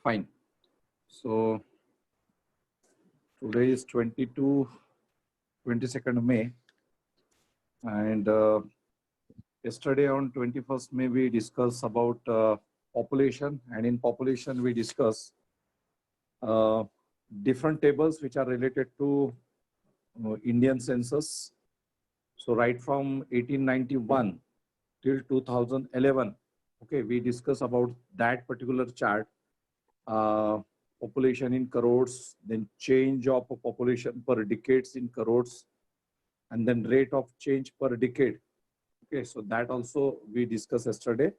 Fine. So today is 22nd May, and yesterday on 21st May we discussed about population, and in population we discuss different tables which are related to Indian census. So right from 1891 till 2011, okay, we discuss about that particular chart. Population in crores, then change of population per decades in crores, and then rate of change per decade. Okay, so that also we discussed yesterday.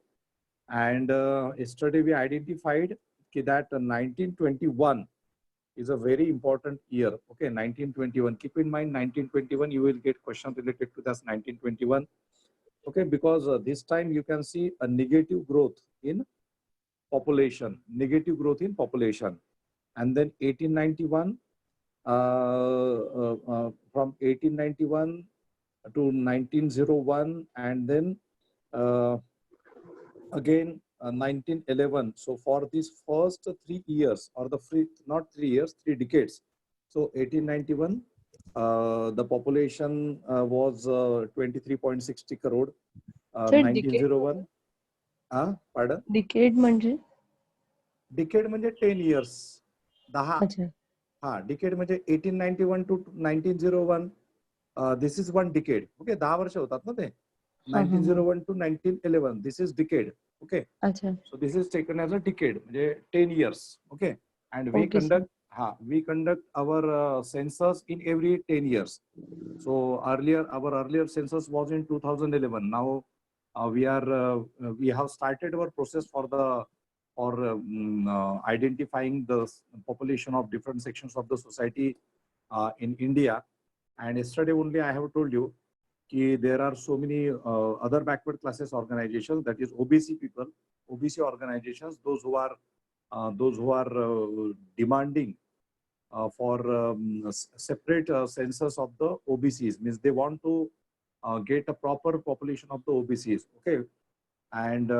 And yesterday we identified that 1921 is a very important year. Okay, 1921. Keep in mind 1921, you will get questions related to this 1921. Okay, because this time you can see a negative growth in population, and then 1891, from 1891 to 1901, and then again 1911. So for these first 3 years, or not 3 years, 3 decades. So 1891, the population was 23.60 crore. 1901, pardon? Decade म्हणजे? Decade म्हणजे 10 years. 10. अच्छा. Decade म्हणजे 1891 to 1901. This is one decade. Okay, 10 वर्ष होतात ना ते. 1901 to 1911. This is decade. Okay. अच्छा. So this is taken as a decade, म्हणजे 10 years. Okay. And we conduct our census in every 10 years. So our earlier census was in 2011. Now we have started our process for identifying the population of different sections of the society in India. And yesterday only I have told you that there are so many other backward classes organizations, that is OBC people, OBC organizations, those who are demanding for separate census of the OBCs. Means they want to get a proper population of the OBCs. Okay, and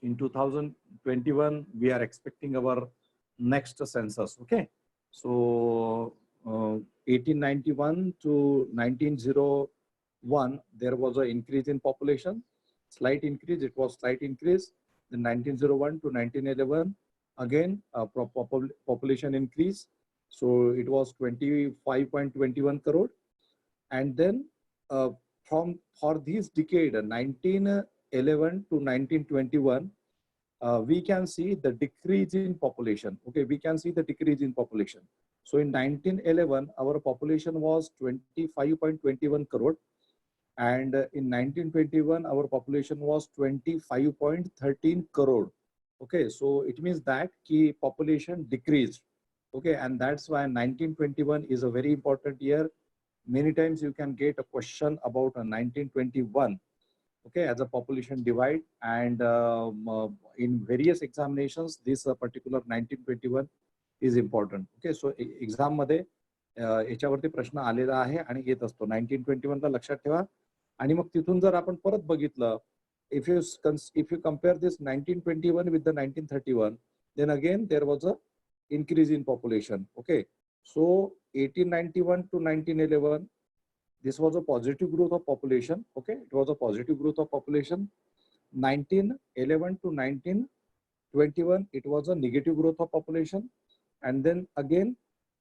in 2021 we are expecting our next census. Okay, so 1891 to 1901 there was an increase in population, slight increase. It was slight increase. Then 1901 to 1911 again population increase. So it was 25.21 crore. And then for this decade 1911 to 1921, we can see the decrease in population. Okay, we can see the decrease in population. So in 1911, our population was 25.21 crore. And in 1921, our population was 25.13 crore. Okay, so it means that key population decreased. Okay, and that's why 1921 is a very important year. Many times you can get a question about 1921. Okay, as a population divide, and in various examinations, this particular 1921 is important. Okay, so exam मध्ये याच्यावरती प्रश्न आलेला आहे आणि येत असतो. 1921 ला लक्षात ठेवा. आणि मग तिथून जर आपण परत बघितलं, if you compare this 1921 with the 1931, then again there was a increase in population. Okay, so 1891 to 1911, this was a positive growth of population. Okay, it was a positive growth of population. 1911 to 1921, it was a negative growth of population. And then again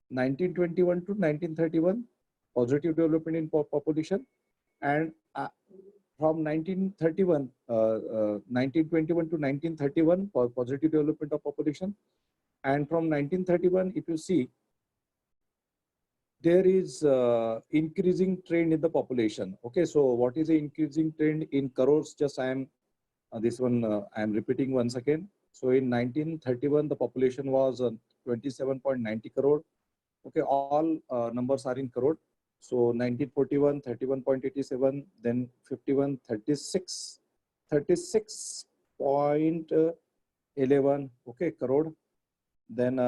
1921 to 1931, positive development in population. And from 1921 to 1931, positive development of population. And from 1931, if you see, there is increasing trend in the population. Okay, so what is the increasing trend in crores? Just I am repeating once again. So in 1931, the population was 27.90 crore. Okay, all numbers are in crore. So 1941, 31.87, then 51, 36.11, okay, crore. Then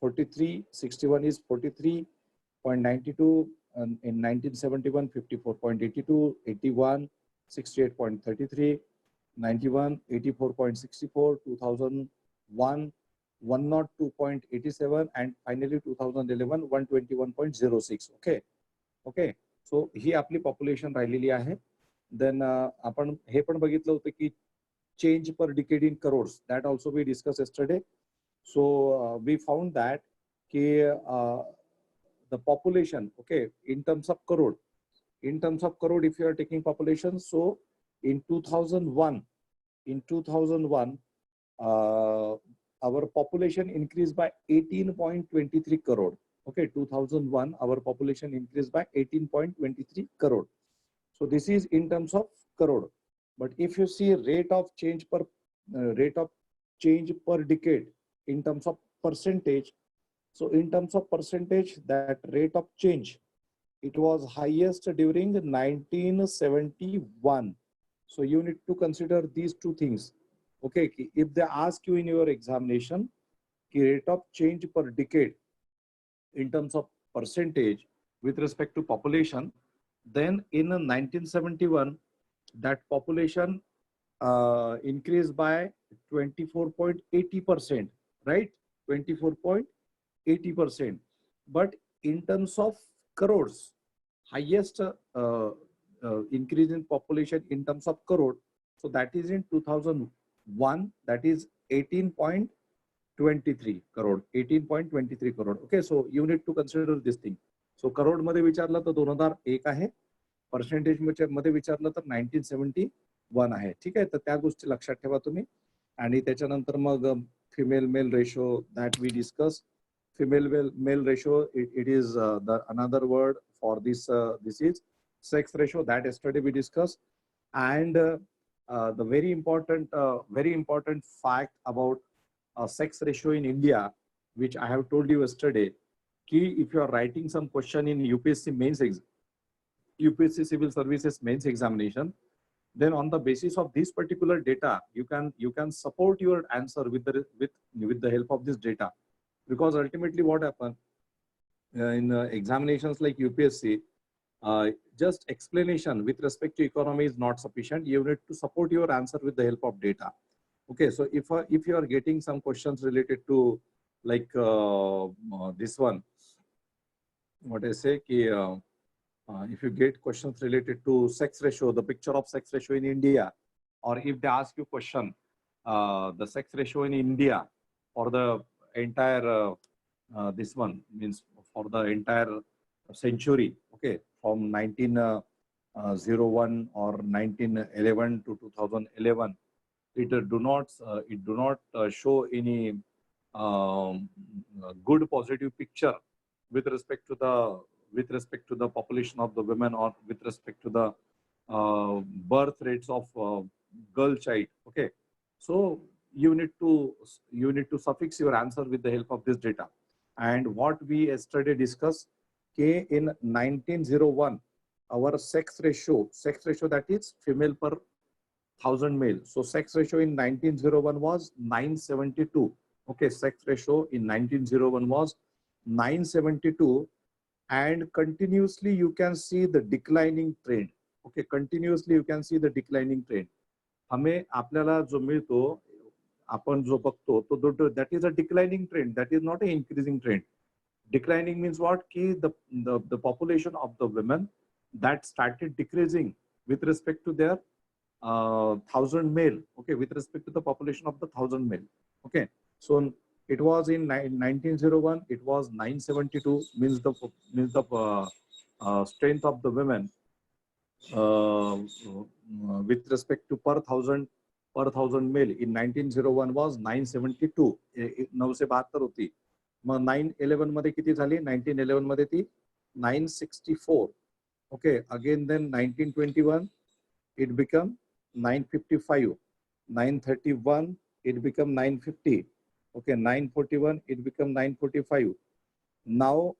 43, 61 is 43.92, and in 1971, 54.82, 81, 68.33, 91, 84.64, 2001, 102.87, and finally 2011, 121.06. Okay. So ही आपली population राहिलेली आहे. Then आपण हे पण बघितलं होतं की change per decade in crores. That also we discussed yesterday. So we found that the population, okay, in terms of crore, if you are taking population, so in 2001, our population increased by 18.23 crore. Okay, 2001, our population increased by 18.23 crore. So this is in terms of crore. But if you see rate of change per decade in terms of percentage, so in terms of percentage, that rate of change, it was highest during 1971. So you need to consider these two things. Okay, if they ask you in your examination, rate of change per decade in terms of percentage with respect to population, then in 1971, that population increased by 24.80%, right? 24.80%. But in terms of crores, highest increase in population in terms of crore, so that is in 2001, that is 18.23 crore. 18.23 crore. Okay, so you need to consider this thing. So crore मध्ये विचारलं तर 2001 आहे, percentage मध्ये विचारलं तर 1971 आहे. ठीक आहे, तर त्या गोष्टी लक्षात ठेवा तुम्ही. आणि त्याच्यानंतर मग female male ratio that we discuss. Female male ratio, it is the another word for this. This is sex ratio that yesterday we discussed. And the very important fact about sex ratio in India, which I have told you yesterday, ki if you are writing some question in UPSC mains UPSC Civil Services mains examination, then on the basis of this particular data, you can support your answer with the help of this data. Because ultimately what happens in examinations like UPSC, just explanation with respect to economy is not sufficient. You need to support your answer with the help of data. Okay, so if you are getting some questions related to like this one, what I say, if you get questions related to sex ratio, the picture of sex ratio in India, or if they ask you question, the sex ratio in India or the entire this one means for the entire century, okay, from 1901 or 1911 to 2011, it do not show any good positive picture with respect to the population of the women, or with respect to the birth rates of girl child. Okay, so you need to suffix your answer with the help of this data. And what we yesterday discussed, in 1901, our sex ratio, that is female per 1000 male. So sex ratio in 1901 was 972. Okay, sex ratio in 1901 was 972, and continuously you can see the declining trend. Okay, continuously you can see the declining trend. हमें आपल्याला जो मिळतो, आपण जो बघतो तो that is a declining trend, that is not an increasing trend. Declining means what? Ki the population of the women that started decreasing with respect to their 1000 male. Okay, with respect to the population of the 1000 male. Okay, so it was in 1901, it was 972, means the strength of the women with respect to per thousand male in 1901 was 972. 972 होती. मग 911 मध्ये किती झाली? 1911 मध्ये ती 964. Okay, again then 1921 it became 955. 931 it became 950. Okay, 941 it became 945. Now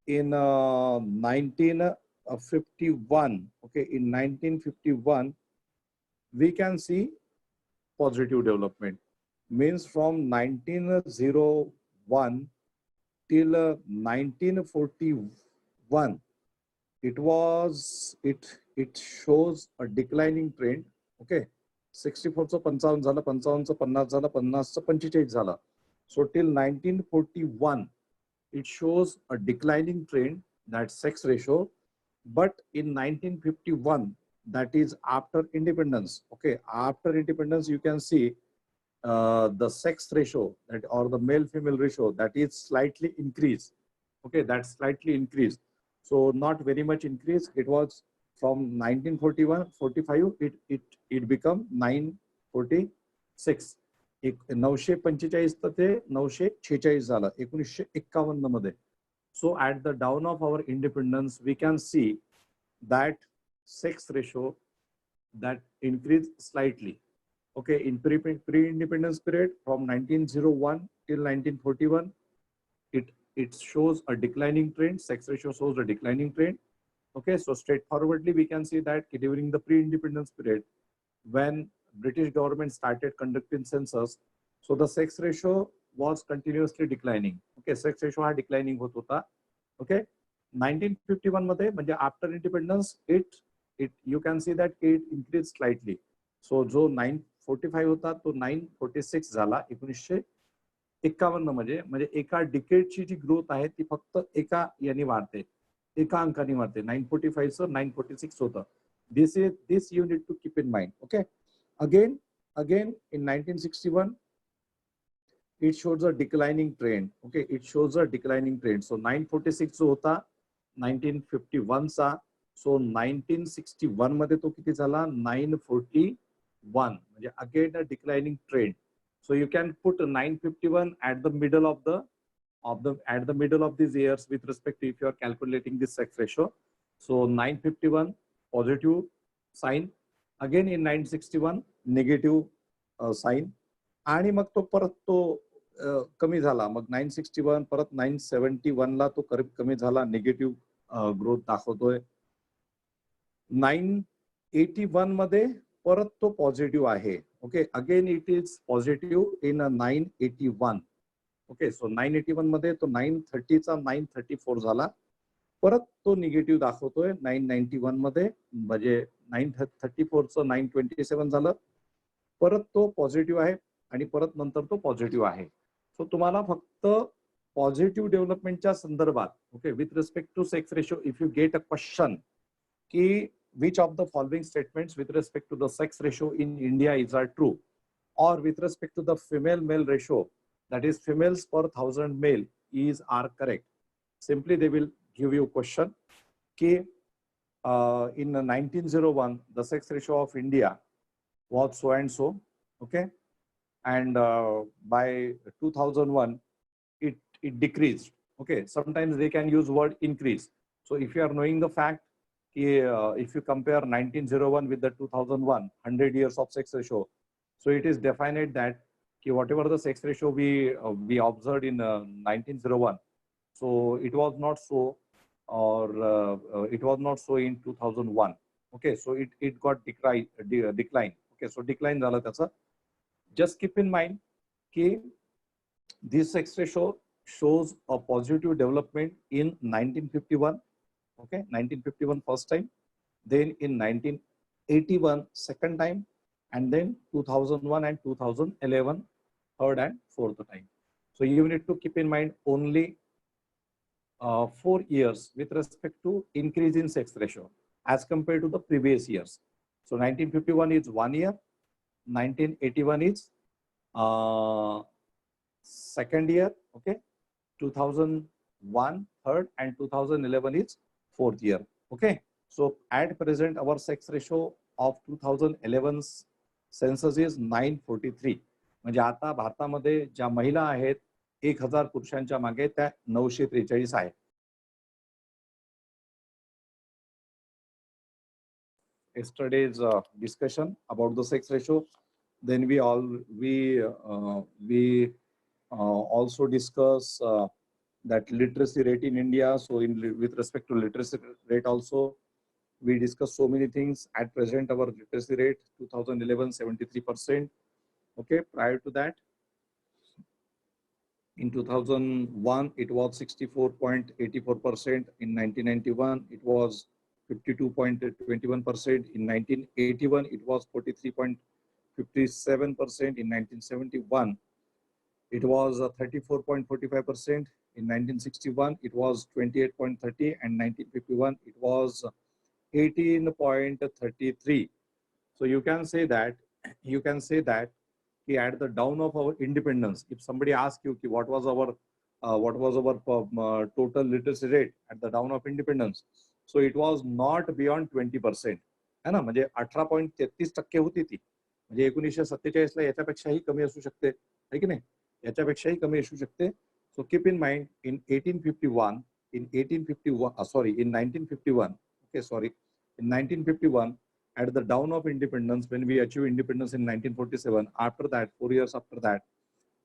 in 1951, okay, in 1951 we can see positive development. Means from 1901 till 1941, it shows a declining trend. Okay, 64चं 55 झालं, 55चं 50 झालं, 50चं 45 झालं. So till 1941, it shows a declining trend, that sex ratio. But in 1951, that is after independence, okay, after independence, you can see the sex ratio, that or the male female ratio, that is slightly increased. Okay, that's slightly increased. So not very much increase. It was from 1941 45, it become 946. 945 तर ते 946 झालं 1951 मध्ये. So at the dawn of our independence, we can see that sex ratio that increased slightly. Okay, in pre-independence period from 1901 till 1941, it shows a declining trend. Sex ratio shows a declining trend. Okay, so straightforwardly we can see that during the pre-independence period, when British government started conducting census, so the sex ratio was continuously declining. Okay, sex ratio हा declining होत होता. Okay, 1951 मध्ये म्हणजे after independence, you can see that it increased slightly. So जो 945 होता तो 946 झाला 1951 मध्ये. म्हणजे एका डिकेडची जी ग्रोथ आहे ती फक्त एका याने वाढते, एका अंकाने वाढते. 945 चं 946 होतं. This you need to keep in mind. Okay, again in 1961, it shows a declining trend. Okay, it shows a declining trend. So 946 जो होता 1951 चा, so 1961 मध्ये तो किती झाला 941, म्हणजे again a declining trend. So you can put 951 at the middle of these years with respect to if you are calculating this sex ratio. So 951 positive sign, again in 961 negative sign, आणि मग तो परत तो कमी झाला. मग 961 परत 971 ला तो कमी झाला, निगेटिव्ह ग्रोथ दाखवतोय. 981 मध्ये परत तो पॉझिटिव्ह आहे. Okay, again it is positive in 981. Okay, so 981 मध्ये तो 930 चा 934 झाला, परत तो निगेटिव्ह दाखवतोय 991 मध्ये, म्हणजे 934 चं 927 झालं, परत तो पॉझिटिव्ह आहे आणि परत नंतर तो पॉझिटिव्ह आहे. सो तुम्हाला फक्त पॉझिटिव्ह डेव्हलपमेंटच्या संदर्भात, okay, with respect to sex ratio, if you get a question की which of the following statements with respect to the sex ratio in India is are true, or with respect to the female male ratio, that is females per 1000 male are correct. Simply they will give you question ki in 1901 the sex ratio of India was so and so, okay, and by 2001 it decreased. Okay, sometimes they can use word increase. So if you are knowing the fact, if you compare 1901 with the 2001, 100 years of sex ratio, so it is defined that whatever the sex ratio we observed in 1901, so it was not so, or it was not so in 2001. Okay, so it got decline. Okay, so decline झाला त्याचा. Just keep in mind कि this sex ratio shows a positive development in 1951. Okay, 1951 first time, then in 1981 second time, and then 2001 and 2011 third and fourth time. So you need to keep in mind only 4 years with respect to increase in sex ratio as compared to the previous years. So 1951 is 1 year, 1981 is second year, okay, 2001 third, and 2011 is fourth year. Okay, so at present our sex ratio of 2011 census is 943. म्हणजे आता भारतामध्ये ज्या महिला आहेत 1000 पुरुषांच्या मागे त्या 943 आहेत. Yesterday's discussion about the sex ratio, then we also discuss that literacy rate in India. So with respect to literacy rate also, we discussed so many things. At present, our literacy rate 2011 73%. Okay, prior to that, in 2001 it was 64.84%. In 1991 it was 52.21%. In 1981 it was 57%. In 1971, it was 34.45%. In 1961, it was 28.30, and 1951, it was 18.33. So you can say that at the down of our independence, if somebody asks you what was our total literacy rate at the down of independence, so it was not beyond 20%. है ना, म्हणजे 18.33% होती ती. म्हणजे 1947 ला याच्यापेक्षाही कमी असू शकते, है की नाही, याच्यापेक्षाही कमी असू शकते. So keep in mind, in 1951, in 1951, okay, sorry, in 1951, at the down of independence, when we achieved independence in 1947, after that, 4 years after that,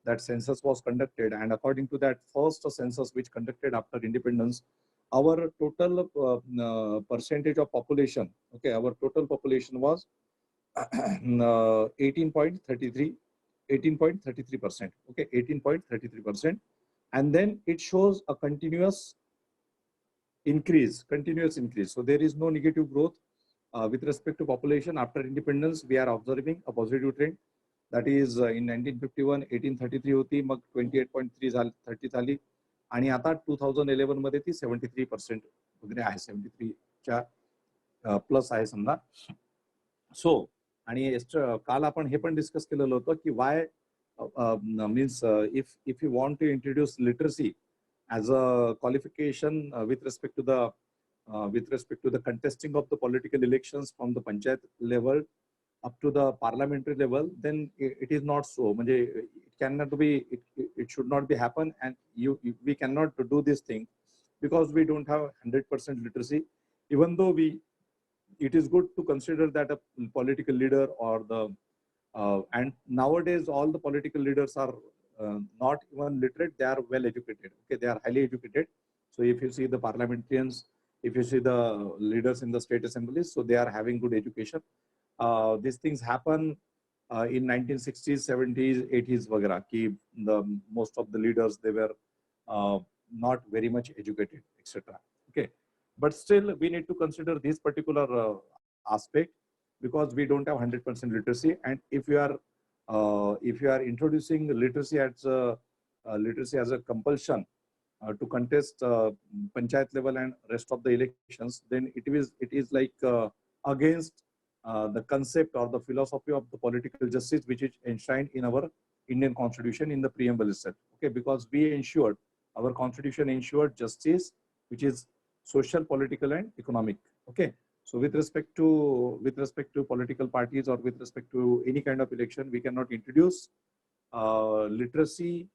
that census was conducted, and according to that first census which conducted after independence, our total percentage of population, okay, our total population was 18.33%, okay, 18.33%, and then it shows a continuous increase. So there is no negative growth with respect to population after independence. We are observing a positive trend. That is in 1951 1833 होती, मग 28.30 झाली, आणि आता 2011 मध्ये ती 73% वगैरे आहे, 73 च्या plus आहे समजा. सो आणि काल आपण हे पण डिस्कस केलेलं होतं की why means if you want to introduce literacy as a qualification with respect to the contesting of the political elections from the panchayat level up to the parliamentary level, then it is not so. It cannot be, it should not be happen, and we cannot do this thing because we don't have 100% literacy. Even though it is good to consider that a political leader or the and nowadays all the political leaders are not even literate, they are well educated, okay, they are highly educated. So if you see the parliamentarians, if you see the leaders in the state assemblies, so they are having good education. These things happen in 1960s, 70s, 80s vagara ki most of the leaders, they were not very much educated, etc. Okay, but still we need to consider this particular aspect because we don't have 100% literacy. And if you are introducing literacy as a compulsion to contest panchayat level and rest of the elections, then it is like against the concept or the philosophy of the political justice which is enshrined in our Indian constitution in the preamble itself. Okay, because our constitution ensured justice which is social, political and economic. Okay, so with respect to political parties or with respect to any kind of election, we cannot introduce literacy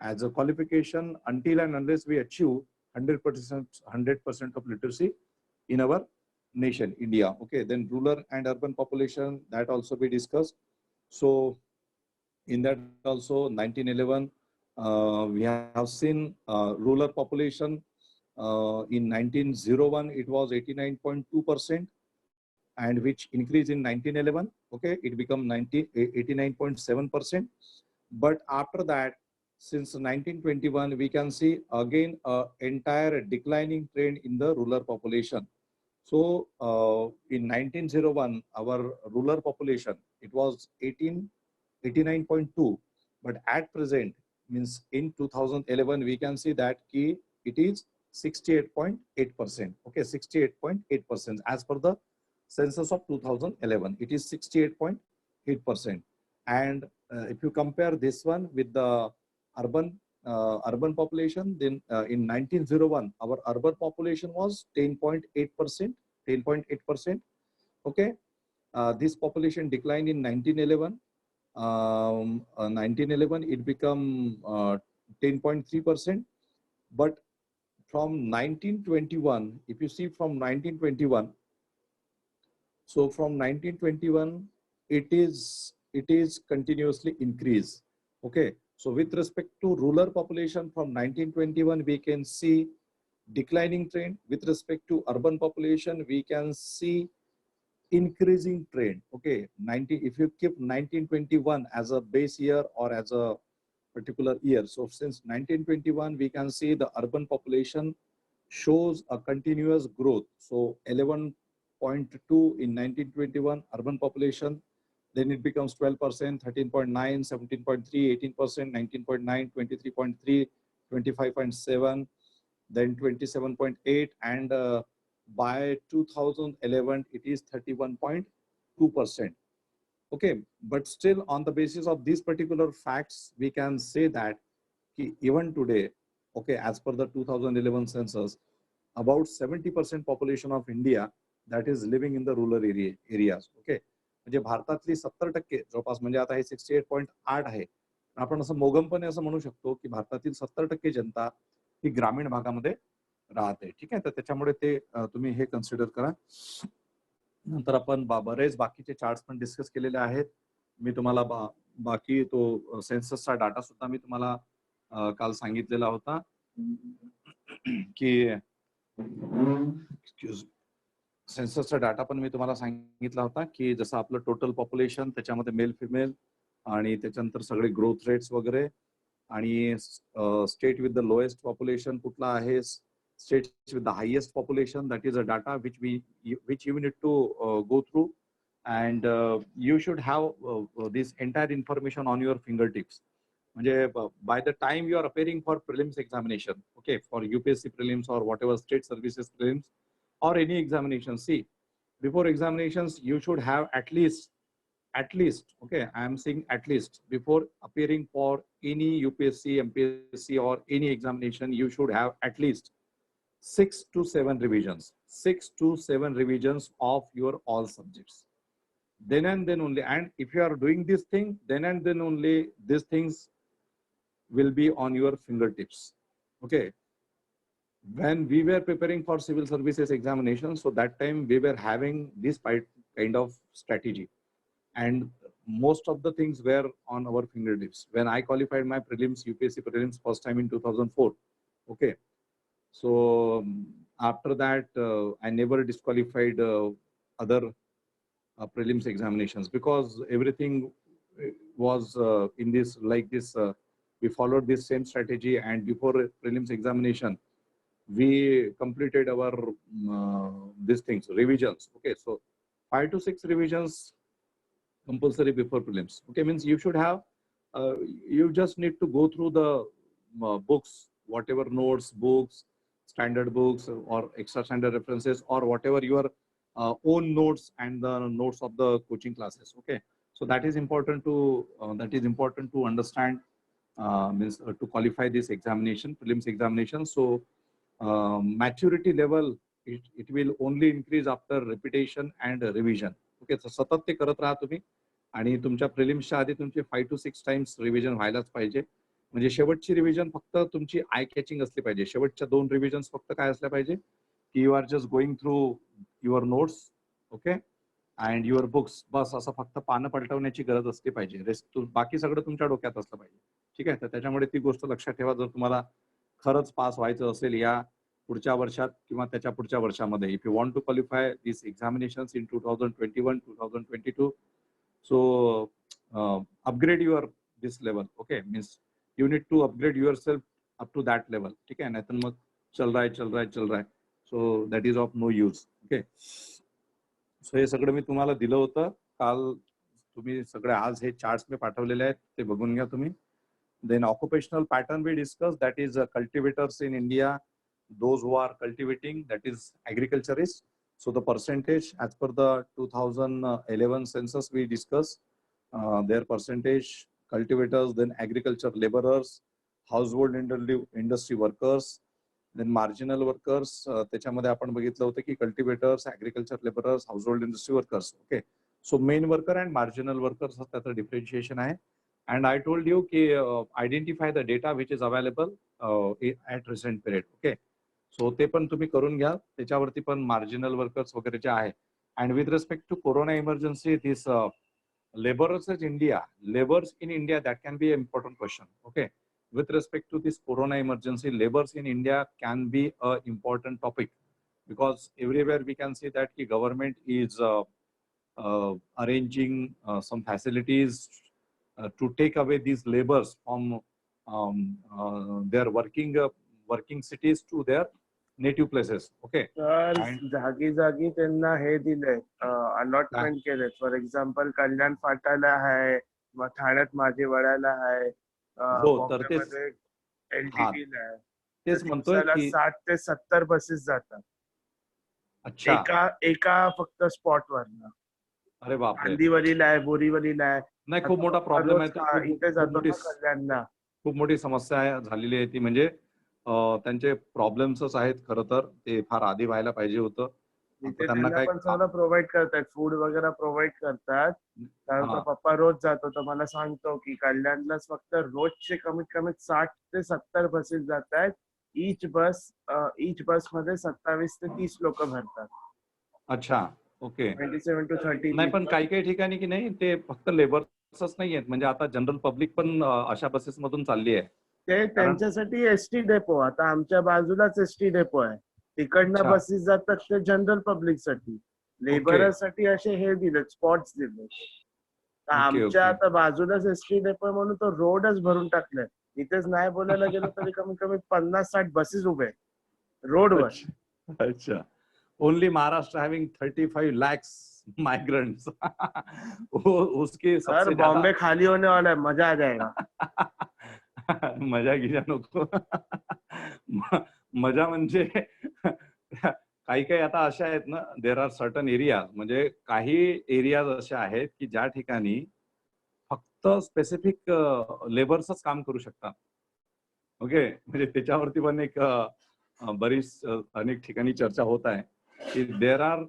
as a qualification until and unless we achieve 100% of literacy in our nation, India. Okay, then rural and urban population, that also we discussed. So in that also 1911, we have seen rural population in 1901, it was 89.2%, and which increased in 1911. Okay, it became 89.7%. But after that, since 1921, we can see again entire declining trend in the rural population. So in 1901, our rural population, it was 89.2, but at present, means in 2011, we can see that it is 68.8%. Okay, 68.8% as per the census of 2011. It is 68.8%. And if you compare this one with the urban population, then in 1901, our urban population was 10.8%. 10.8%. Okay, this population declined in 1911. 1911, it became 10.3%. But from 1921, if you see from 1921, so from 1921, it is continuously increased. Okay, so with respect to rural population from 1921, we can see declining trend. With respect to urban population, we can see increasing trend. Okay, if you keep 1921 as a base year or as a particular year, so since 1921, we can see the urban population shows a continuous growth. So 11.2 in 1921 urban population, then it becomes 12%, 13.9, 17.3, 18%, 19.9, 23.3, 25.7, then 27.8, and by 2011 it is 31.2%. Okay, but still on the basis of these particular facts, we can say that even today, okay, as per the 2011 census, about 70% population of India that is living in the rural areas. Okay, म्हणजे भारतातली 70% जवळपास, म्हणजे आता हे 68.8 आहे. आपण असं मोगमपणे असं म्हणू शकतो की भारतातील 70% जनता ही ग्रामीण भागामध्ये राहते. ठीक आहे, तर त्याच्यामुळे ते तुम्ही हे कन्सिडर करा. नंतर आपण बरेच बाकीचे चार्ट्स पण डिस्कस केलेले आहेत. मी तुम्हाला बाकी तो सेन्ससचा डाटा सुद्धा मी तुम्हाला काल सांगितलेला होता की सेन्ससचा डाटा पण मी तुम्हाला सांगितला होता की जसं आपलं टोटल पॉप्युलेशन, त्याच्यामध्ये मेल फिमेल, आणि त्याच्यानंतर सगळे ग्रोथ रेट्स वगैरे, आणि state with the lowest population कुठला आहे, states with the highest population. That is a data which you need to go through, and you should have this entire information on your fingertips. By the time you are appearing for prelims examination, okay, for UPSC prelims or whatever state services prelims or any examination, see, before examinations you should have at least, okay, I am saying at least, before appearing for any UPSC, MPSC or any examination, you should have at least 6 to 7 revisions of your all subjects. Then and then only, and if you are doing this thing, then and then only these things will be on your fingertips. Okay, when we were preparing for civil services examination, so that time we were having this kind of strategy, and most of the things were on our fingertips. When I qualified my prelims, UPSC prelims, first time in 2004, okay, so after that I never disqualified other prelims examinations, because everything was in this, like this, we followed this same strategy, and before prelims examination we completed our these things, revisions. Okay, so 5 to 6 revisions compulsory before prelims. Okay, means you should have, you just need to go through the books, whatever notes, books, standard books or extra standard references, or whatever your own notes and the notes of the coaching classes. Okay, so that is important to understand, means to qualify this examination, prelims examination. So maturity level, it will only increase after repetition and revision. Okay, so सतत ते करत राहा तुम्ही, आणि तुमच्या प्रिलिम्सच्या आधी तुमचे 5 to 6 times revision व्हायलाच पाहिजे. म्हणजे शेवटची रिव्हिजन फक्त तुमची आय कॅचिंग असली पाहिजे. शेवटच्या 2 रिव्हिजन्स फक्त काय असल्या पाहिजे की you are just going through your notes, okay, and your books. बस असं फक्त पानं पलटवण्याची गरज असली पाहिजे. रेस्ट बाकी सगळं तुमच्या डोक्यात असलं पाहिजे. ठीक आहे, तर त्याच्यामुळे ती गोष्ट लक्षात ठेवा. जर तुम्हाला खरंच पास व्हायचं असेल या पुढच्या वर्षात किंवा त्याच्या पुढच्या वर्षामध्ये, if you want to qualify this examinations in 2021, 2022, so upgrade your this level. Okay, means you need to upgrade yourself up to that level. ठीक आहे, नाहीतर मग चल रहा है, so that is of no use. Okay, so हे सगळं मी तुम्हाला दिलं होतं काल. तुम्ही सगळे आज हे चार्ट्स मी पाठवलेले आहेत, ते बघून घ्या तुम्ही. Then occupational pattern we discussed, that is cultivators in India, those who are cultivating, that is agriculturists. So the percentage as per the 2011 census we discussed, their percentage: cultivators, then agriculture laborers, household industry workers, then marginal workers. त्याच्यामध्ये आपण बघितलं होतं की cultivators, agriculture laborers, household industry workers. Okay, so main worker and marginal workers त्याचं differentiation आहे. And I told you ki identify the data which is available at recent period. Okay, so ते पण तुम्ही करून घ्या. त्याच्यावरती पण मार्जिनल वर्कर्स वगैरे जे आहे. And with respect to corona emergency, this laborers in India, that can be an important question. Okay, with respect to this corona emergency, laborers in India can be an important topic, because everywhere we can see that the government is arranging some facilities to take away these laborers from their working cities to their native places. Okay. तर And जागी जागी त्यांना हे दिले allotment केले. For example कल्याण फाटाला आहे, मग ठाण्यात माझे वड्याला आहे, हो, तर तेच बॉम्बेमध्ये हा LTT ला आहे. तेच तर म्हणतोय दिवसाला की 60 ते 70 बसेस जातात अच्छा, एका फक्त स्पॉटवरनं. अरे बापरे, कांदिवलीला आहे, बोरीवलीला आहे. नाही खूप आता मोठा पप्पा प्रॉब्लेम आहे. रोज तर खूप इथे खूप जातो मोठी ना कल्याणला. खूप मोठी समस्या झालेली आहे ती. म्हणजे त्यांचे प्रॉब्लेम्सच आहेत खरं तर. ते फार आधी व्हायला पाहिजे होतं. आता तिथे त्यांना त्यांना काय पण सगळं प्रोव्हाइड करतात, फूड वगैरे प्रोव्हाइड करतात. कारण हा, पप्पा रोज जातो तर मला सांगतो की कल्याणलाच फक्त रोजचे कमीत कमी 60 ते 70 बसेस जात आहेत. ईच बस मध्ये 27 ते 30 लोक भरतात. अच्छा, ओके. 27 to 30 नाही पण people. काही काही ठिकाणी की नाही ते फक्त लेबर्सच नाही आहेत. म्हणजे आता जनरल पब्लिक पण अशा बसेस मधून चालली आहे. ते कारण त्यांच्यासाठी एसटी डेपो. आता आमच्या बाजूलाच एसटी डेपो आहे. तिकडनं अच्छा, बसेस जातात ते जनरल पब्लिक साठी. ओके, लेबरसाठी असे हे दिले स्पॉट्स दिले. तर ओके, आमच्या ओके. आता बाजूलाच एसटी डेपो म्हणून तो रोडच भरून टाकलाय. इथेच नाही बोलायला गेलं तरी कमीत कमी 50-60 बसेस उभे रोडवर. अच्छा, अच्छा. Only Maharashtra having 35 lakhs migrants. वो उसके सर सबसे ज्यादा बॉम्बे खाली होने वाला है, मजा आ जाएगा. मजा घ्या नको. मजा म्हणजे काही काही आता अशा आहेत ना, देर आर सर्टन एरिया, म्हणजे काही एरियाज अशा आहेत की ज्या ठिकाणी फक्त स्पेसिफिक लेबर्सच काम करू शकतात. ओके, म्हणजे त्याच्यावरती पण एक बरीच अनेक ठिकाणी चर्चा होत आहे की there are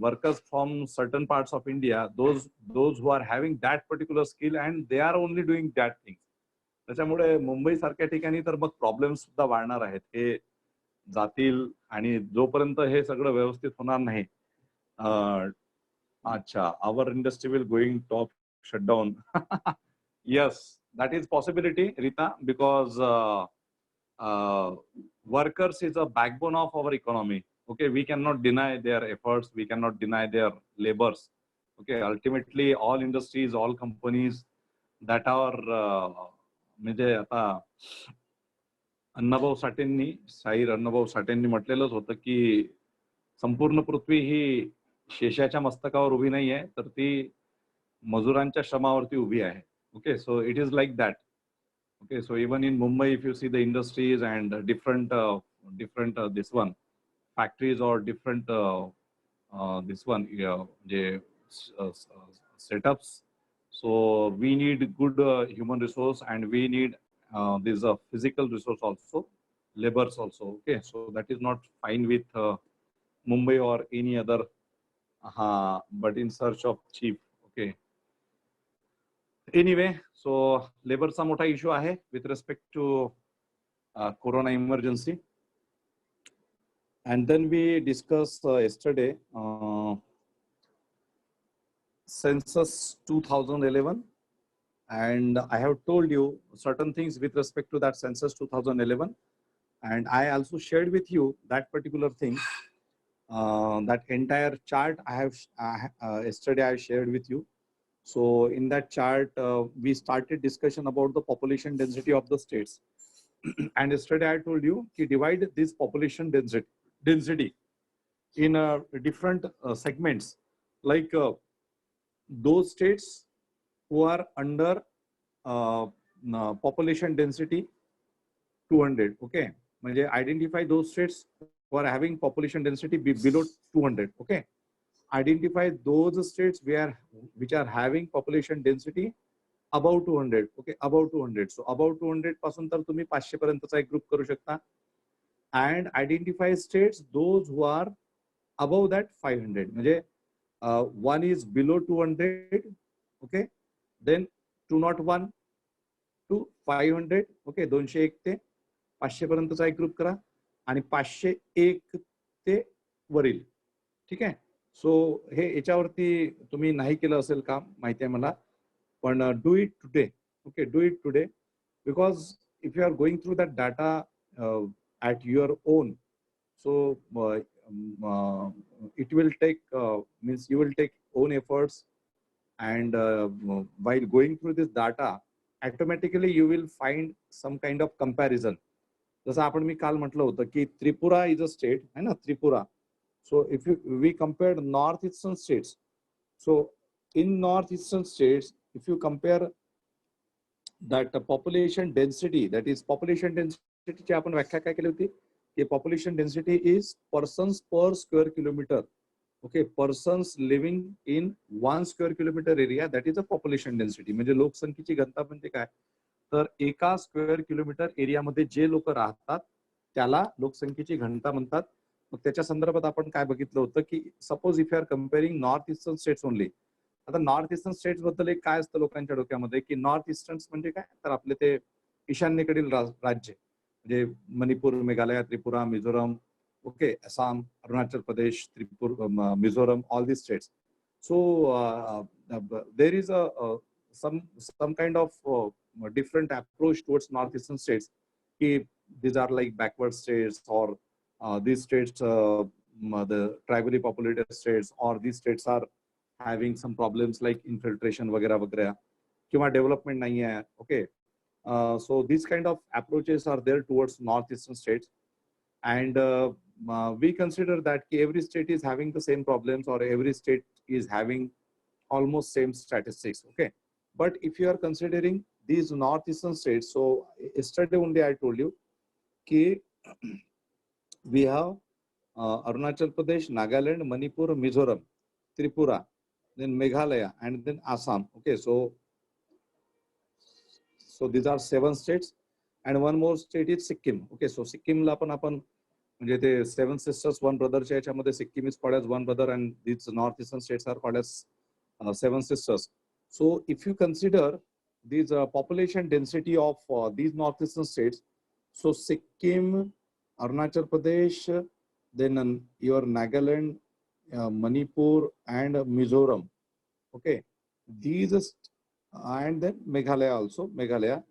workers from certain parts of India, those who are having that particular skill and they are only doing that thing. त्याच्यामुळे मुंबई सारख्या ठिकाणी तर मग प्रॉब्लेम सुद्धा वाढणार आहेत. हे जातील आणि जोपर्यंत हे सगळं व्यवस्थित होणार नाही. अच्छा, our industry will going top shutdown. Yes, that is possibility, Rita, because workers is a backbone of our economy. Okay, we cannot deny their efforts, we cannot deny their labors. Okay, ultimately all industries, all companies that are म्हणजे आता अण्णाभाऊ साठेंनी, शाहीर अण्णाभाऊ साठेंनी म्हटलेलंच होतं की संपूर्ण पृथ्वी ही शेषाच्या मस्तकावर उभी नाही आहे, तर ती मजुरांच्या श्रमावरती उभी आहे. Okay, so it is like that. Okay, so even in Mumbai if you see the industries and different this one factories or different this one म्हणजे setups. So we need good human resource and we need this physical resource also, labors also. Okay, so that is not fine with Mumbai or any other, but in search of cheap. Okay. Anyway, so laborचा मोठा issue आहे with respect to corona emergency. And then we discussed yesterday census 2011, and I have told you certain things with respect to that census 2011, and I also shared with you that particular thing. That entire chart I have yesterday I shared with you. So in that chart we started discussion about the population density of the states. And yesterday I told you to divide this population density in different segments, like those states who are under population density 200. Okay, म्हणजे identify those states who are having population density below 200. Okay, identify those states which are having population density above 200. Okay, above 200. So above 200 पासून तर तुम्ही 500 पर्यंतचा एक group करू शकता. And identify states those who are above that 500. म्हणजे one is below 200. Okay, then 201 to 500. Okay, 201 ते 500 पर्यंतचा एक group करा आणि 501 ते वरील. ठीक आहे. सो हे याच्यावरती तुम्ही नाही केलं असेल काम, माहिती आहे मला, पण do it today. Okay, do it today, because if you are going through that data at your own, so it will take means you will take own efforts, and while going through this data automatically you will find some kind of comparison. जसं आपण मी काल म्हटलं होतं की Tripura is a state आहे ना, Tripura. So if you we compare north eastern states, so in north eastern states if you compare that population density, that is population density ची आपण व्याख्या काय केली होती की population density is persons per square kilometer. Okay, persons living in 1 square kilometer area, that is a population density. म्हणजे लोकसंख्येची घनता म्हणजे काय, तर एका स्क्वेअर किलोमीटर एरियामध्ये जे लोक राहतात त्याला लोकसंख्येची घनता म्हणतात. मग त्याच्या संदर्भात आपण काय बघितलं होतं की suppose if you are comparing north eastern states only. आता नॉर्थ ईस्टर्न स्टेट्स बद्दल एक काय असतं लोकांच्या डोक्यामध्ये की नॉर्थ ईस्टर्न म्हणजे काय, तर आपले ते ईशान्येकडील राज्य म्हणजे Manipur, Meghalaya, Tripura, Mizoram, okay, Assam, Arunachal Pradesh, Mizoram, all these states. So there is a some kind of different approach towards northeastern states. These are like backward states, or these states, the tribally populated states, or these states are having some problems like infiltration वगैरह वगैरह, किंवा development नहीं है. Okay, so these kind of approaches are there towards northeastern states, and we consider that every state is having the same problems, or every state is having almost same statistics. Okay, but if you are considering these northeastern states, so yesterday only I told you कि we have Arunachal Pradesh, Nagaland, Manipur, Mizoram, Tripura, then Meghalaya, and then Assam. Okay, so these are 7 states, and one more state is Sikkim. Okay, so Sikkim ला पण आपण म्हणजे ते 7 sisters 1 brother च्या याच्यामध्ये Sikkim is called as 1 brother, and these northeastern states are called as 7 sisters. So if you consider these population density of these northeastern states, so Sikkim, Arunachal Pradesh, then your Nagaland, Manipur, and Mizoram. Okay, these and then Meghalaya also, Meghalaya.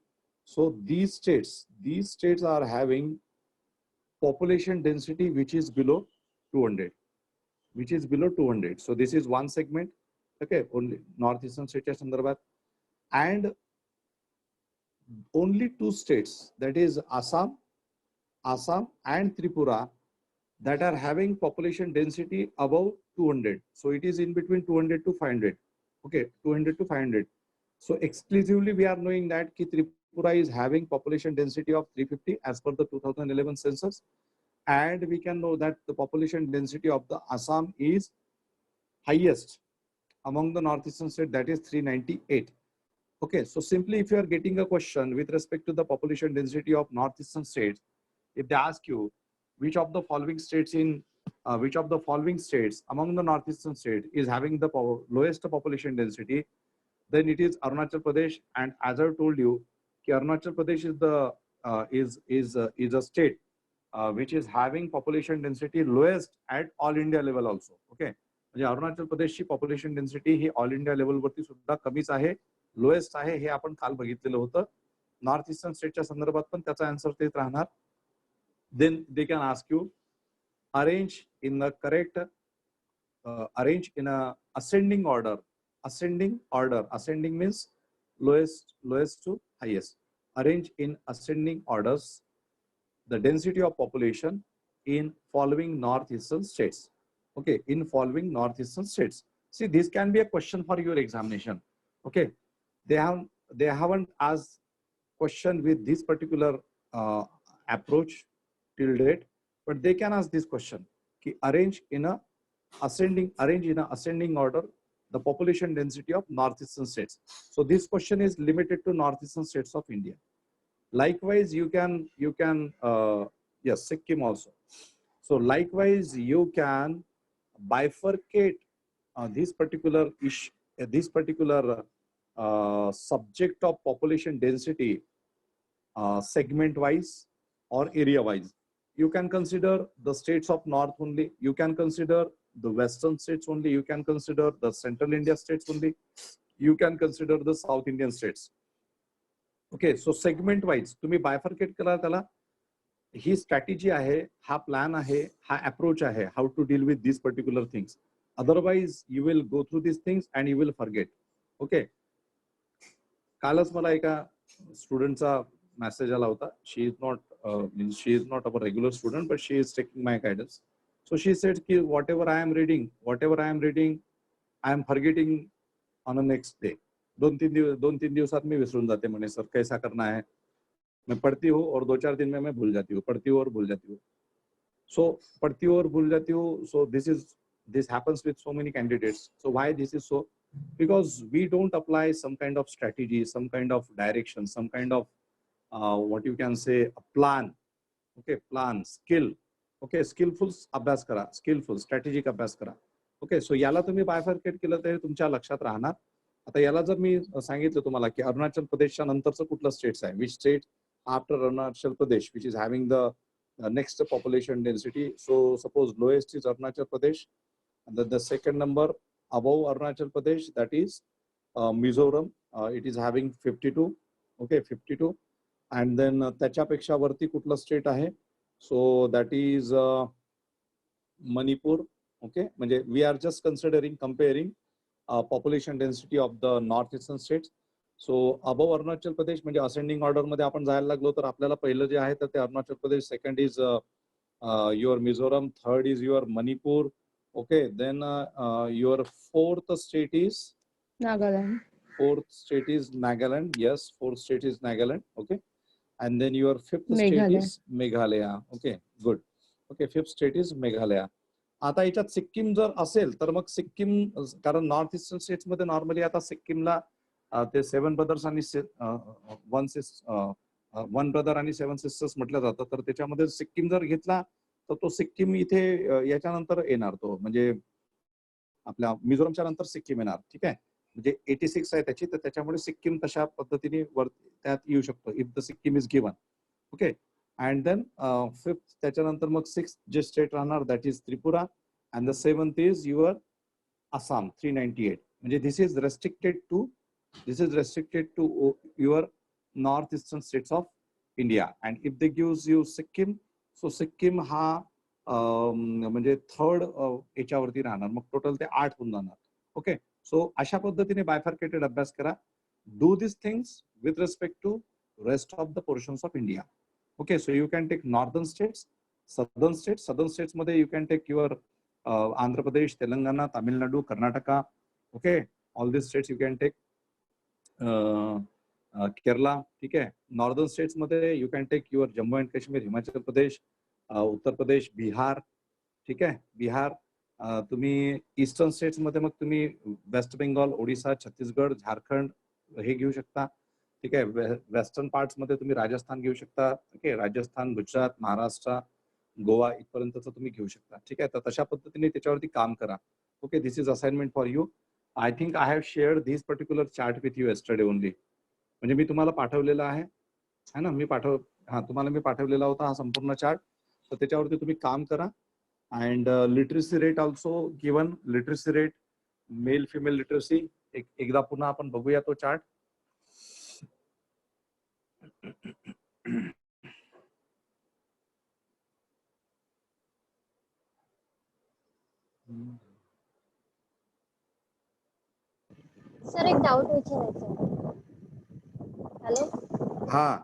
So these states are having population density which is below 200, which is below 200. So this is one segment. Okay, only northeastern states sandarbhat, and only 2 states, that is Assam and Tripura, that are having population density above 200. So it is in between 200 to 500. Okay, 200 to 500. So exclusively we are knowing that ki Tripura is having population density of 350 as per the 2011 census, and we can know that the population density of the Assam is highest among the northeastern states, that is 398. Okay, so simply if you are getting a question with respect to the population density of northeastern states, if they ask you which of the following states among the northeastern states is having the lowest population density, then it is Arunachal Pradesh. And as I told you, Arunachal Pradesh is the is a state which is having population density lowest at all India level also. Okay, म्हणजे Arunachal प्रदेशची population density ही all India लेवलवरती सुद्धा कमीच आहे, lowest आहे, हे आपण काल बघितलेलं होतं. North eastern स्टेटच्या संदर्भात पण त्याचा आन्सर तेच राहणार. Then they can ask you arrange in the correct arrange in a ascending order. Ascending means lowest to highest. Arrange in ascending orders the density of population in following northeastern states. Okay, in following northeastern states. See, this can be a question for your examination. Okay, they haven't asked question with this particular approach till date, but they can ask this question: arrange in a ascending order the population density of northeastern states. So this question is limited to northeastern states of India. Likewise, you can yes, Sikkim also. So likewise, you can bifurcate this particular issue, this particular subject of population density segment wise or area wise. You can consider the states of north only, you can consider the western states only, you can consider the central India states only, you can consider the South Indian states. Okay, so segment wise तुम्ही bifurcate करा त्याला. ही strategy आहे, हा plan आहे, हा approach आहे, how to deal with this particular things. Otherwise you will go through this things and you will forget. Okay, कालच मला एका स्टुडंटचा मेसेज आला होता. She is not our regular student but she is taking my guidance. So she said की whatever I am reading I am forgetting on a next day. 2-3 दिवसात मी विसरून जाते म्हणे. सर कैसा करना है. मैं पढ़ती हूँ और 2-4 दिन में मैं भूल जाती हूँ. पढ़ती हूँ और भूल जाती हूँ. So पढ़ती हूँ और भूल जाती हूँ. So this happens with so many candidates. So why this is so? Because we don't apply some kind of strategy, some kind of direction, some kind of what you can say a plan. Okay, plan, skill. Okay, skillful अभ्यास करा, skillful strategic अभ्यास करा. Okay, सो याला तुम्ही bifurcate केलं तर तुमच्या लक्षात राहणार. आता याला जर मी सांगितलं तुम्हाला की अरुणाचल प्रदेशच्या नंतरचं कुठलं स्टेट्स आहे, which state after Arunachal Pradesh which is having the next population density. So suppose lowest is Arunachal Pradesh, and then the second number above Arunachal Pradesh, that is Mizoram. It is having 52. Okay, 52. And then त्याच्यापेक्षा वरती कुठलं state आहे, so that is Manipur. Okay, म्हणजे we are just considering comparing population density of the northeastern states. So above Arunachal Pradesh म्हणजे ascending order मध्ये आपण जायला लागलो तर आपल्याला पहिलं जे आहे तर ते Arunachal Pradesh, second is your Mizoram, third is your Manipur. Okay, then your fourth state is Nagaland. Nagaland. Yes, fourth state is Nagaland. Okay, and then your fifth state Meghalaya. Is Meghalaya. Okay, good. Okay, fifth state is Meghalaya. आता याच्यात सिक्कीम जर असेल तर मग सिक्कीम, कारण नॉर्थ ईस्टर्न स्टेट्स मध्ये normally आता सिक्कीमला ते 7 ब्रदर्स आणि 1 ब्रदर आणि 7 सिस्टर्स म्हटलं जातं. तर त्याच्यामध्ये सिक्कीम जर घेतला तर तो सिक्कीम इथे याच्यानंतर येणार, तो म्हणजे आपल्या मिझोरमच्या नंतर सिक्कीम येणार. ठीक आहे, म्हणजे 86 आहे त्याची, तर त्याच्यामुळे सिक्कीम तशा पद्धतीने वर त्यात येऊ शकतो if the Sikkim is given. Okay, and then fifth त्याच्यानंतर मग 6th जे स्टेट राहणार that is Tripura, and the 7th is your Assam 398. म्हणजे this is restricted to your northeastern states of India. And if they gives you Sikkim, so Sikkim हा म्हणजे third याच्यावरती राहणार, मग total ते 8 होऊन जाणार. ओके, सो अशा पद्धतीने बायफर्केटेड अभ्यास करा. Do this things with respect to rest of the portions of India. Okay, so you can take northern states, southern states मध्ये you can take your Andhra Pradesh, Telangana, Tamil Nadu, Karnataka. Okay, all this states you can take. Kerala. ठीक आहे, northern states मध्ये you can take your Jammu and Kashmir, Himachal Pradesh, Uttar Pradesh, Bihar. ठीक आहे, बिहार. तुम्ही eastern states मध्ये मग तुम्ही वेस्ट बेंगॉल, ओडिसा, छत्तीसगड, झारखंड हे घेऊ शकता. ठीक आहे, वेस्टर्न पार्ट्स मध्ये तुम्ही राजस्थान घेऊ शकता. ओके, राजस्थान, गुजरात, महाराष्ट्र, गोवा इथपर्यंतच तुम्ही घेऊ शकता. ठीक आहे, तर तशा पद्धतीने त्याच्यावरती काम करा. Okay, this is assignment for you. I think I have shared this particular chart with you yesterday only. म्हणजे मी तुम्हाला पाठवलेला आहे ना, तुम्हाला मी पाठवलेला होता हा संपूर्ण चार्ट. तर त्याच्यावरती तुम्ही काम करा. And literacy rate also given, literacy rate, male female literacy एकदा पुन्हा आपण बघूया तो चार्ट. सर एक डाऊट विचारायचा. हॅलो हा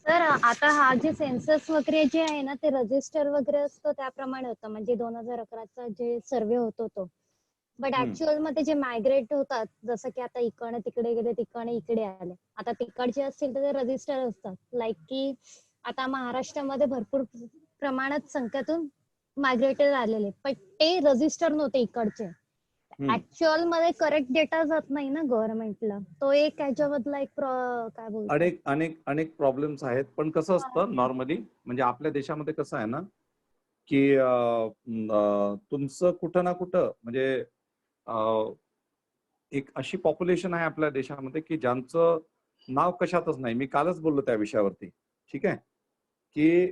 सर, आता हा जे सेन्सस वगैरे जे आहे ना ते रजिस्टर वगैरे असतं त्याप्रमाणे होतं, म्हणजे 2011चा जे सर्वे होतो तो. बट ऍक्च्युअल मध्ये जे मायग्रेट होतात, जसं की आता इकडे तिकडे गेले, तिकडे इकडे आले, आता तिकडचे असतील तर ते रजिस्टर असतात. लाईक की आता महाराष्ट्रामध्ये भरपूर प्रमाणात संख्येतून मायग्रेटेड आलेले, पण ते रजिस्टर नव्हते इकडचे. ऍक्च्युअल मध्ये करेक्ट डेटा जात नाही ना गव्हर्नमेंटला. तो एक ह्याच्यामधला एक काय बोलतो, अनेक प्रॉब्लेम्स आहेत. पण कसं असतं नॉर्मली, म्हणजे आपल्या देशामध्ये कसं आहे ना की तुमचं कुठं ना कुठं म्हणजे एक अशी पॉप्युलेशन आहे आपल्या देशामध्ये की ज्यांचं नाव कशातच नाही. मी कालच बोललो त्या विषयावरती. ठीक आहे, की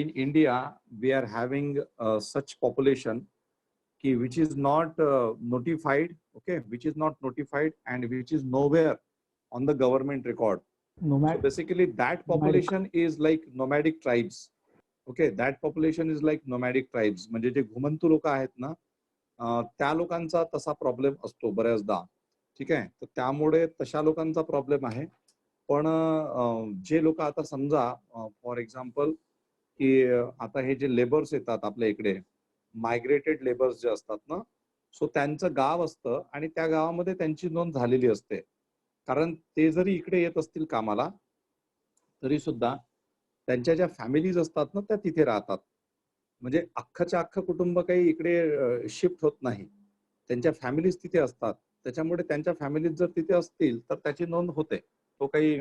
in India we are having such population की which is not notified, okay, which is not notified and which is nowhere on the government record. So basically that population is like nomadic tribes. Okay, that population is like nomadic tribes. म्हणजे जे घुमंतू लोक आहेत ना, त्या लोकांचा तसा problem असतो बऱ्याचदा. ठीक आहे, तर त्यामुळे तशा लोकांचा प्रॉब्लेम आहे. पण जे लोक आता समजा फॉर एक्झाम्पल की आता हे जे लेबर्स येतात आपल्या इकडे, मायग्रेटेड लेबर्स जे असतात ना, सो त्यांचं गाव असतं आणि त्या गावामध्ये त्यांची नोंद झालेली असते. कारण ते जरी इकडे येत असतील कामाला तरी सुद्धा त्यांच्या ज्या फॅमिलीज असतात ना त्या तिथे राहतात. म्हणजे अख्खच्या अख्खं कुटुंब काही इकडे शिफ्ट होत नाही. त्यांच्या फॅमिलीज तिथे असतात. त्याच्यामुळे त्यांच्या फॅमिलीज जर तिथे असतील तर त्याची नोंद होते. तो काही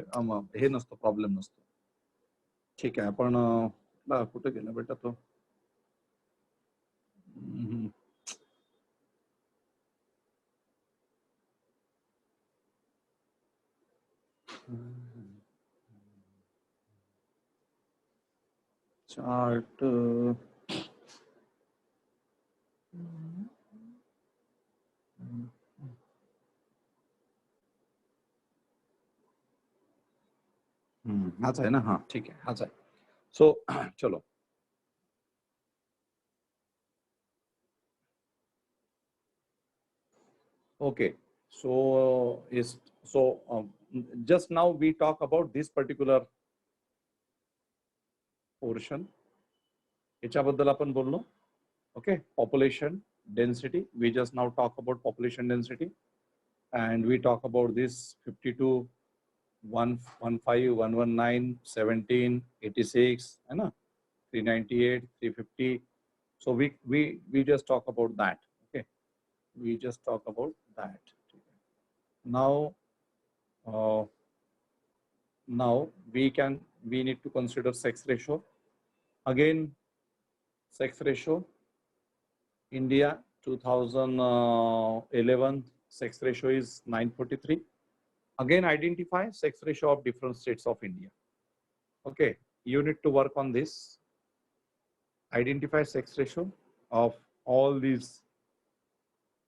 हे नसतो, प्रॉब्लेम नसतो. ठीक आहे. आपण कुठे गेला बेटा तो? चार्ट हाच आहे ना? हाँ ठीक है, हाच आहे. सो चलो. Okay, so just now we talk about this particular portion. याच्याबद्दल आपण बोललो. Okay, population density. We just now talk about population density, and we talk about this 52, 115, 119, 17, 86, है ना? 398, 350. So we just talk about that. Okay, we just talk about that. Now we need to consider sex ratio. Again, sex ratio. India 2011 sex ratio is 943. Again, identify sex ratio of different states of India. Okay, you need to work on this. Identify sex ratio of all these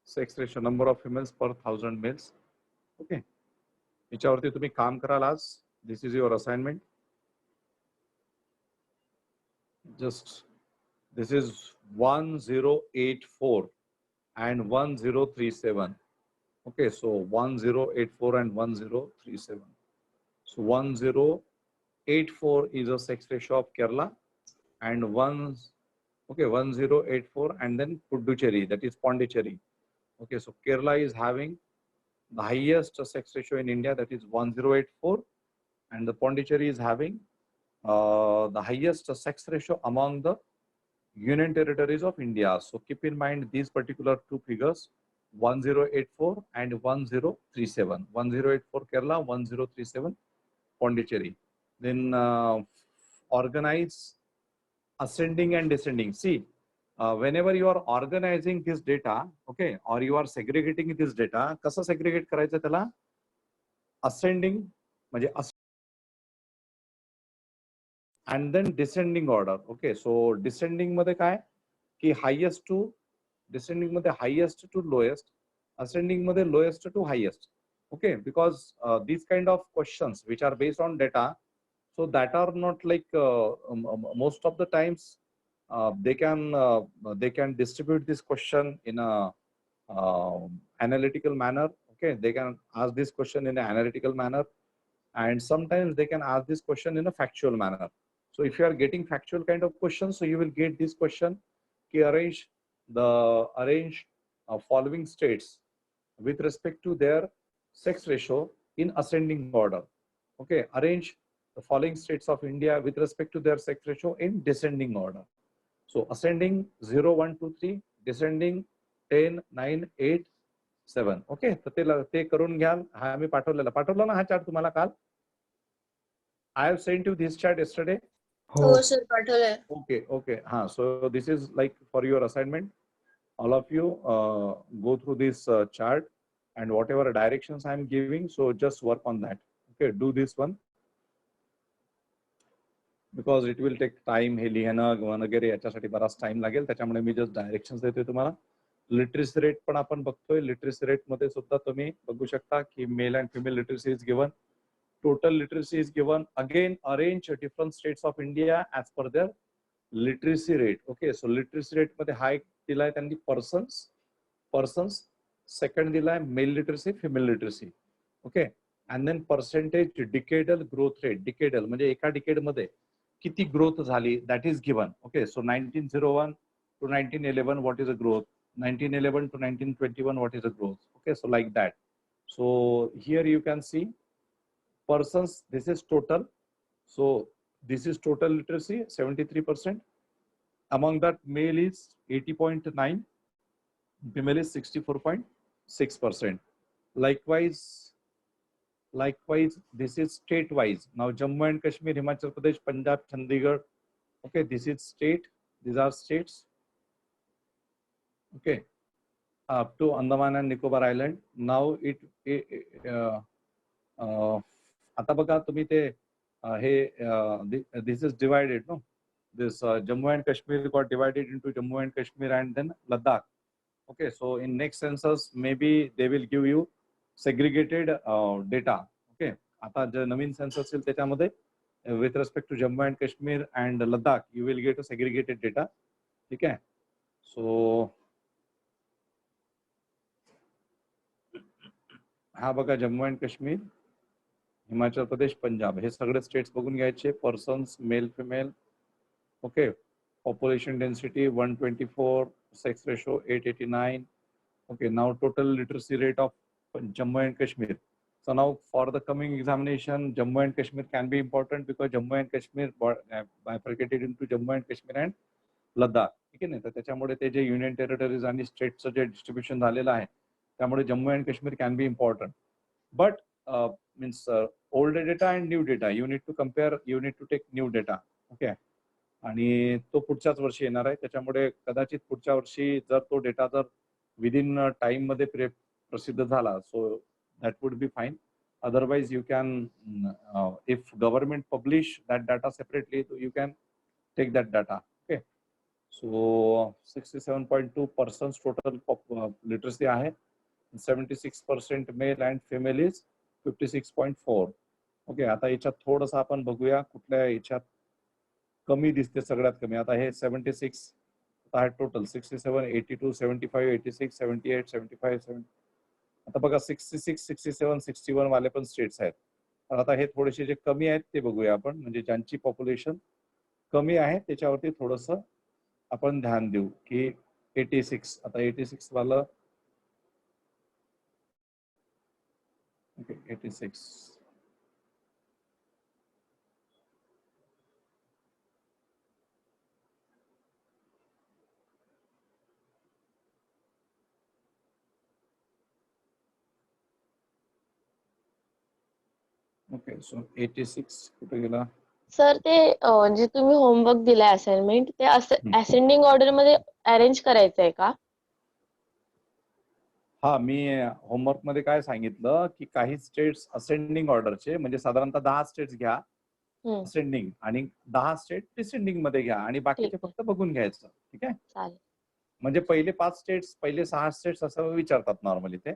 sex ratio, number of females per 1,000 males. Okay, याच्यावरती तुम्ही काम कराल आज. This is your assignment. Just this is 1084 and 1037. Okay, so 1084 and 1037. So 1084 is a sex ratio of Kerala, and 1084 and then Puducherry, that is Pondicherry. Okay, so Kerala is having the highest sex ratio in India, that is 1084, and the Pondicherry is having the highest sex ratio among the Union territories of India. So keep in mind these particular two figures, 1084 and 1037. 1084 Kerala, 1037 Pondicherry. Then organize ascending and descending. See, whenever you are organizing this data, okay, or you are segregating this data, कसं segregate करायचं त्याला? Ascending म्हणजे and then descending order. Okay, so descending मध्ये काय की highest to descending मध्ये highest to lowest, ascending मध्ये lowest to highest. Okay, because these kind of questions which are based on data, so that are not like most of the times they can distribute this question in a analytical manner. Okay, they can ask this question in an analytical manner, and sometimes they can ask this question in a factual manner. So if you are getting factual kind of questions, so you will get this question: arrange following states with respect to their sex ratio in ascending order. Okay, arrange the following states of India with respect to their sex ratio in descending order. So ascending 0, 1, 2, 3, descending 10, 9, 8, 7. Okay, तर ते करून घ्याल. हा मी पाठवला ना हा chart तुम्हाला काल. I have sent you this chart yesterday. हो sir पाठवलंय. Okay. So this is like for your assignment. All of you go through this chart, and whatever directions I am giving, so just work on that. Okay, do this one. Because it will take time, हे लिहिणं वगैरे याच्यासाठी बराच time लागेल. त्याच्यामुळे मी just directions देतोय तुम्हाला. Literacy rate पण आपण बघतोय. लिटरेसी रेट मध्ये सुद्धा तुम्ही बघू शकता की male and female literacy is given. Total literacy is given. Again, arrange different states of India as per their literacy rate. Okay, so literacy rate मध्ये high दिलाय त्यांनी persons. Second दिलाय male literacy, female literacy. Okay, and then percentage decadal growth rate. Decadal म्हणजे एका decade मध्ये किती growth झाली, that is given. Okay, so 1901 to 1911 what is the growth, 1911 to 1921 what is the growth. Okay, so like that. So here you can see persons, this is total. So this is total literacy 73%. Among that, male is 80.9, female is 64.6%. Likewise, this is state wise. Now Jammu and Kashmir, Himachal Pradesh, Punjab, Chandigarh. Okay, this is state, these are states. Okay, up to Andaman and Nicobar Island. Now आता बघा तुम्ही ते हे this is divided, no, this Jammu and Kashmir got divided into Jammu and Kashmir and then Ladakh. Okay, so in next census maybe they will give you segregated data. Okay, आता जे नवीन census येईल त्याच्यामध्ये with respect to Jammu and Kashmir and Ladakh you will get a segregated data. ठीक आहे. So हा बघा Jammu and Kashmir, Himachal प्रदेश, पंजाब हे सगळे states बघून घ्यायचे. Persons male female. Okay, population density 124, sex ratio 889. Okay, now total literacy rate of Jammu and Kashmir. So now for the coming examination, Jammu and Kashmir can be important because Jammu and Kashmir bifurcated into Jammu and Kashmir and Ladakh. ठीक आहे ना, तर त्याच्यामुळे ते जे union territories आणि स्टेटचं जे distribution झालेलं आहे त्यामुळे Jammu and Kashmir can be important. But means old data and new data you need to compare, you need to take new data. Okay, आणि तो पुढच्याच वर्षी येणार आहे. त्याच्यामुळे कदाचित पुढच्या वर्षी जर तो डेटा जर विदिन टाइम मध्ये प्रसिद्ध झाला, so that would be fine. Otherwise you can, if government publish that data separately, you can take that data. Okay, so 67.2% total literacy आहे. 76% male and female is 56.4. Okay, आता याच्यात थोडंसं आपण बघूया कुठल्या याच्यात कमी दिसते. सगळ्यात कमी आता हे 76 आहे टोटल. 67, 82, 75, 86, 78, 75, 70. आता बघा 66, 67, 61 वाले पण स्टेट्स आहेत. पण आता हे थोडेसे जे कमी आहेत ते बघूया आपण, म्हणजे ज्यांची पॉप्युलेशन कमी आहे त्याच्यावरती थोडस आपण ध्यान देऊ की 86. आता 86 वाला, ओके 86. ओके, सो 86 कुठे गेला? सर ते जे तुम्ही होमवर्क दिलाय असाइनमेंट ते असेंडिंग ऑर्डर मध्ये अरेंज करायचंय का? हा, मी होमवर्क मध्ये काय सांगितलं की काही स्टेट्स असेंडिंग ऑर्डरचे, म्हणजे साधारणतः 10 स्टेट्स घ्या असेंडिंग आणि 10 स्टेट डिसेंडिंग मध्ये घ्या आणि बाकीचे ठीक आहे. फक्त बघून घ्यायचं. ठीक आहे, चालेल. म्हणजे पहिले 5 स्टेट्स, पहिले 6 स्टेट्स असं विचारतात नॉर्मली ते.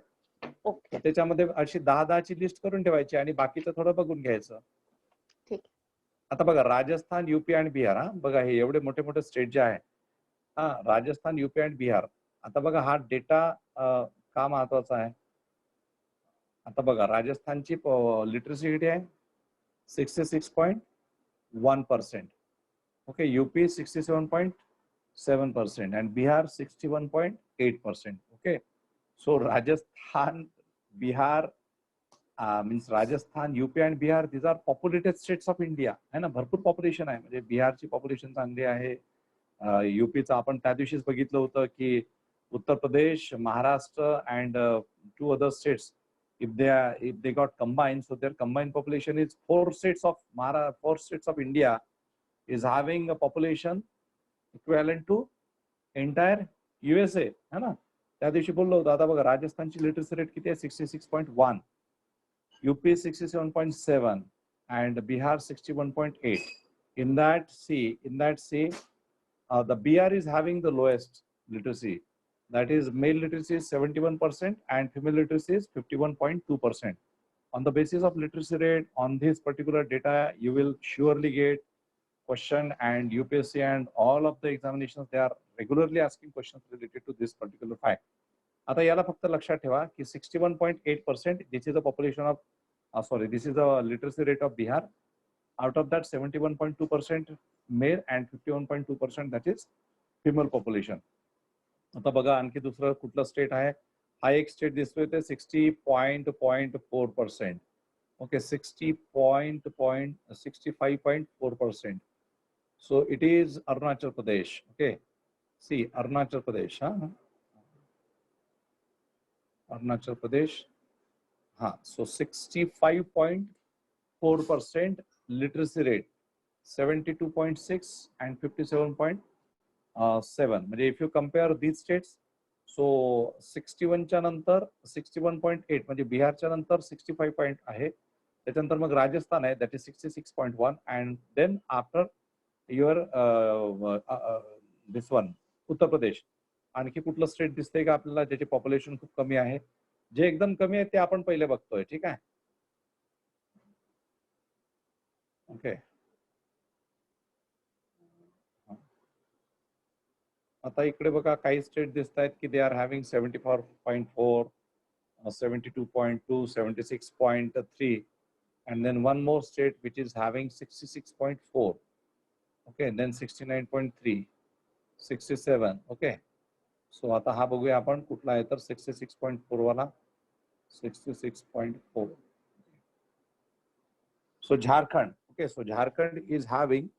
ओके, त्याच्यामध्ये अशी 10-10 ची लिस्ट करून ठेवायची आणि बाकीचं थोडं बघून घ्यायचं. ठीक. आता बघा राजस्थान, युपी आणि बिहार. हा बघा हे एवढे मोठे मोठे स्टेट जे आहे, हा राजस्थान, युपी आणि बिहार. आता बघा हा डेटा का महत्वाचा आहे. आता बघा राजस्थानची लिटरसी किती आहे? 66.1%. Okay, UP 67.7% and Bihar 61.8%. Okay, so Rajasthan, Bihar, means Rajasthan, UP and Bihar, these are populated states of India. है ना, भरपूर पॉप्युलेशन आहे. म्हणजे बिहारची पॉप्युलेशन चांगली आहे. यूपीचा आपण त्या दिवशीच बघितलं होतं की Uttar Pradesh, Maharashtra and 2 other states, if they got combined, so their combined population is 4 states of India is having a population equivalent to entire USA. है ना, त्या दिवशी बोललो होतो. आता बघा राजस्थानची लिटरसी रेट किती आहे? 66.1, UP 67.7 and Bihar 61.8. In that see, the BR is having the lowest literacy. That is, male literacy is 71% and female literacy is 51.2%. On the basis of literacy rate on this particular data, you will surely get question, and UPSC and all of the examinations, they are regularly asking questions related to this particular fact. आता याला फक्त लक्षात ठेवा की 61.8%, this is the population of sorry, this is the literacy rate of Bihar. Out of that, 71.2% male and 51.2% that is female population. आता बघा आणखी दुसरं कुठलं स्टेट आहे, हा एक स्टेट दिसतोय ते 60.4%. Okay, 65.4%. So it is Arunachal Pradesh. Okay, see Arunachal Pradesh, Arunachal Pradesh. So 65.4% literacy rate, 72.6 and 57.7. म्हणजे if you compare these states, so 61 च्या नंतर 61.8 म्हणजे बिहारच्या नंतर 65 पॉइंट आहे, त्याच्यानंतर मग राजस्थान आहे, that is 66.1, and then after your this one Uttar Pradesh. आणखी कुठलं स्टेट दिसतंय का आपल्याला ज्याची पॉप्युलेशन खूप कमी आहे? जे एकदम कमी आहे ते आपण पहिले बघतोय, ठीक आहे. ओके, आता इकडे बघा काही स्टेट दिसत आहेत की they are having 74.4, 72.2, 76.3, and then one more state which is having 66.4. Okay, then 69.3, 67. Okay, so आता हा बघूया आपण कुठला आहे तर 66.4 वाला, 66.4. So Jharkhand. Okay, so Jharkhand is having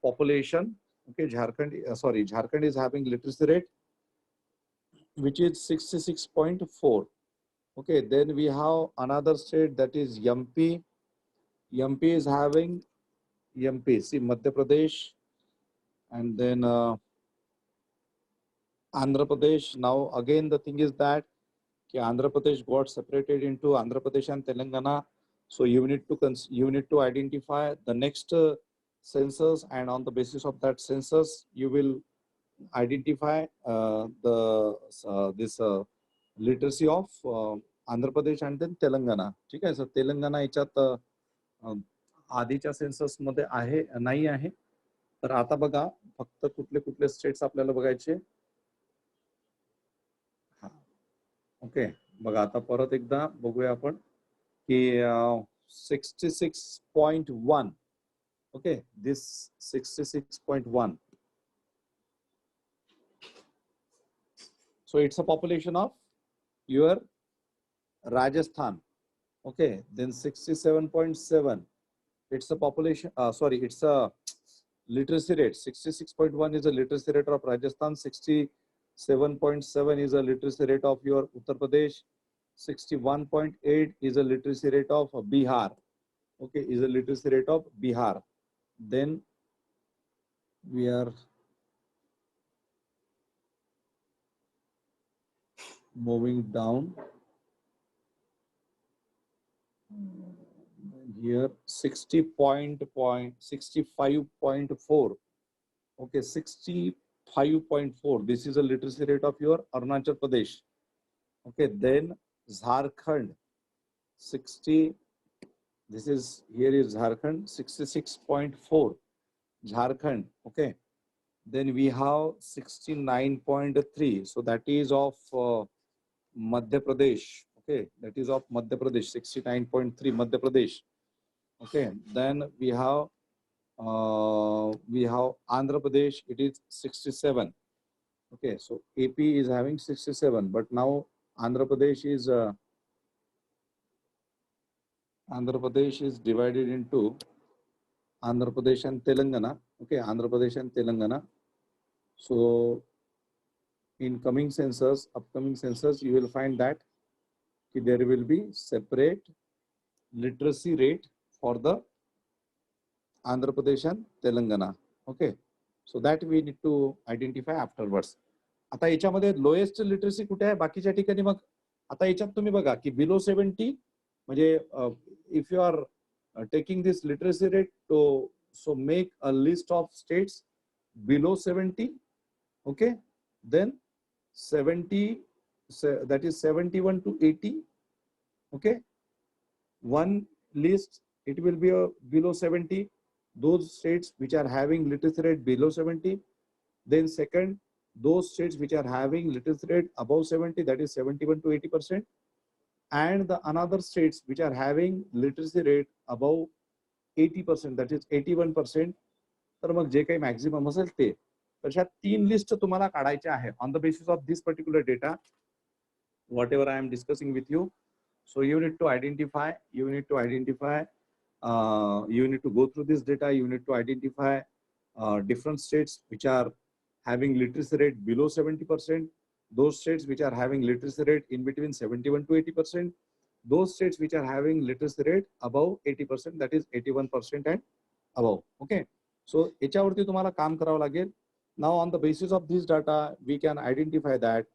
population. Okay, Jharkhand is having literacy rate which is 66.4. Okay, then we have another state that is MP. MP is having see Madhya Pradesh, and then Andhra Pradesh. Now again the thing is that Andhra Pradesh got separated into Andhra Pradesh and Telangana. So you need to identify the next census, and on the basis of that census, you will identify this literacy of Andhra Pradesh and then Telangana. ठीक आहे, sir Telangana याच्यात आधीच्या census मध्ये आहे नाही आहे. तर आता बघा फक्त कुठले कुठले स्टेट्स आपल्याला बघायचे. ओके, बघा आता परत एकदा बघूया आपण की 66.1. okay, this 66.1, so it's a population of your Rajasthan. Okay, then 67.7, it's a population, it's a literacy rate. 66.1 is a literacy rate of Rajasthan, 67.7 is a literacy rate of your Uttar Pradesh, 61.8 is a literacy rate of Bihar. Okay, is a literacy rate of Bihar. Then we are moving down here, 65.4. Okay, 65.4, this is a literacy rate of your Arunachal Pradesh. Okay, then Jharkhand, this is here is Jharkhand, 66.4, Jharkhand. Okay, then we have 69.3, so that is of Madhya Pradesh. Okay, that is of Madhya Pradesh, 69.3 Madhya Pradesh. Okay, then we have Andhra Pradesh, it is 67. Okay, so AP is having 67, but now Andhra Pradesh is divided into Andhra Pradesh and Telangana. Okay, Andhra Pradesh and Telangana. So in upcoming census, you will find that there will be separate literacy rate for the Andhra Pradesh and Telangana. Okay, so that we need to identify afterwards. आता याच्यामध्ये lowest literacy कुठे आहे बाकीच्या ठिकाणी? मग आता याच्यात तुम्ही बघा की बिलो 70 म्हणजे if you are taking this literacy rate to make a list of states below 70. Okay, then 70, that is 71 to 80. Okay, one list it will be below 70, those states which are having literacy rate below 70. Then second, those states which are having literacy rate above 70, that is 71 to 80%. and the another states which are having literacy rate above 80%, that is 81%, तर मग जे काही maximum असेल ते, तशा 3 list तुम्हाला काढायच्या आहे on the basis of this particular data, whatever I am discussing with you. So you need to identify, you need to go through this data, you need to identify different states which are having literacy rate below 70%, those states which are having literacy rate in between 71 to 80%, those states which are having literacy rate above 80%, that is 81% and above. Okay, so याच्यावरती तुम्हाला काम करावं लागेल. Now on the basis of this data we can identify that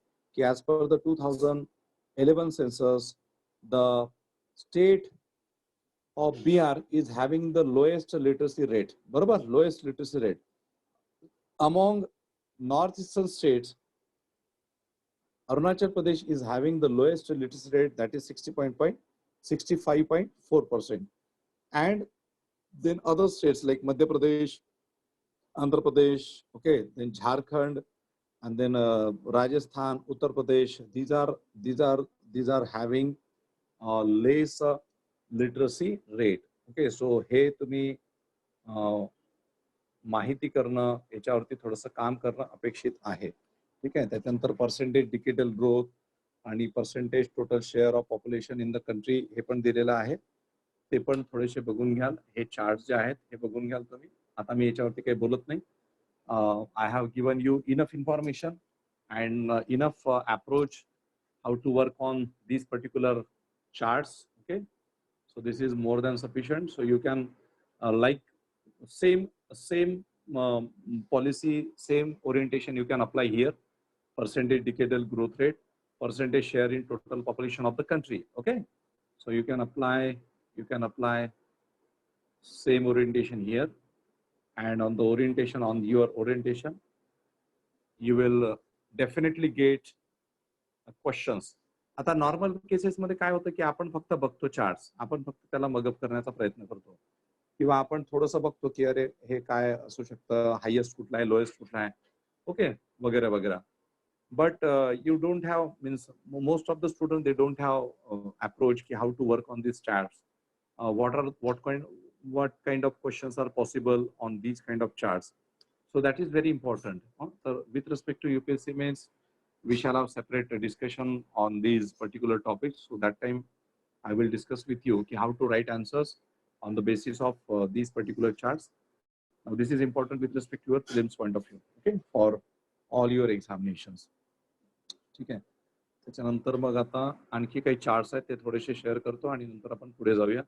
as per the 2011 census, the state of Bihar is having the lowest literacy rate. Barabar, lowest literacy rate. Among northeastern states, Arunachal Pradesh is having the lowest literacy rate, that is 65.4%. And then other states like Madhya Pradesh, Andhra Pradesh, okay, then Jharkhand, and then Rajasthan, Uttar Pradesh. These are having less literacy rate. Okay, so हे तुम्ही माहिती करणं, याच्यावरती थोडंसं काम करणं अपेक्षित आहे. ठीक आहे. त्याच्यानंतर पर्सेंटेज डिकेटल ग्रोथ आणि percentage total share of population in the country हे पण दिलेलं आहे. ते पण थोडेसे बघून घ्याल. हे चार्ट जे आहेत हे बघून घ्याल तुम्ही. आता मी याच्यावरती काही बोलत नाही. I have given you enough information and enough approach how to work on these particular charts. Okay, so this is more than sufficient. So you can like same policy, same orientation you can apply here. Percentage decadal growth rate, percentage share in total population of the country. Okay, so you can apply same orientation here. And on the orientation, on your orientation, you will definitely get questions. आता normal cases मध्ये काय होतं की आपण फक्त बघतो charts, आपण फक्त त्याला मगअप करण्याचा प्रयत्न करतो, किंवा आपण थोडंसं बघतो की अरे हे काय असू शकतं, हायेस्ट कुठला आहे, लोएस्ट कुठला आहे, ओके, वगैरे वगैरे. But you don't have, means most of the students, they don't have approach ki how to work on these charts. What kind of questions are possible on these kind of charts. So that is very important. So with respect to UPSC mains, we shall have separate discussion on these particular topics. So that time I will discuss with you how to write answers on the basis of these particular charts. Now this is important with respect to your prelims point of view, okay, for all your examinations. ठीक आहे. त्याच्यानंतर मग आता आणखी काही charts आहेत ते थोडेसे share करतो आणि नंतर आपण पुढे जाऊया.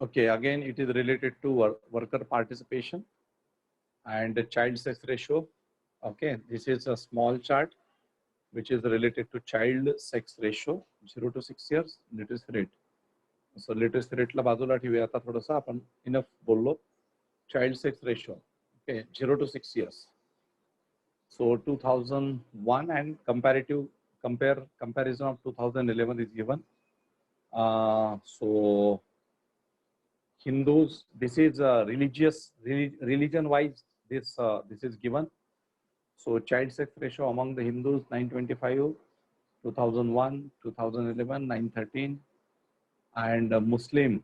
Okay, again it is related to worker participation and the child sex ratio. Okay, this is a small chart which is related to child sex ratio, 0 to 6 years literacy rate. So literacy rate ला बाजूला ठेवूया. आता थोडंसं आपण enough बोललो. Child sex ratio, okay, 0 to 6 years. So 2001 and comparison of 2011 is given. So Hindus, this is religion wise, this is given. So child sex ratio among the Hindus 925, 2001, 2011 913, and Muslim,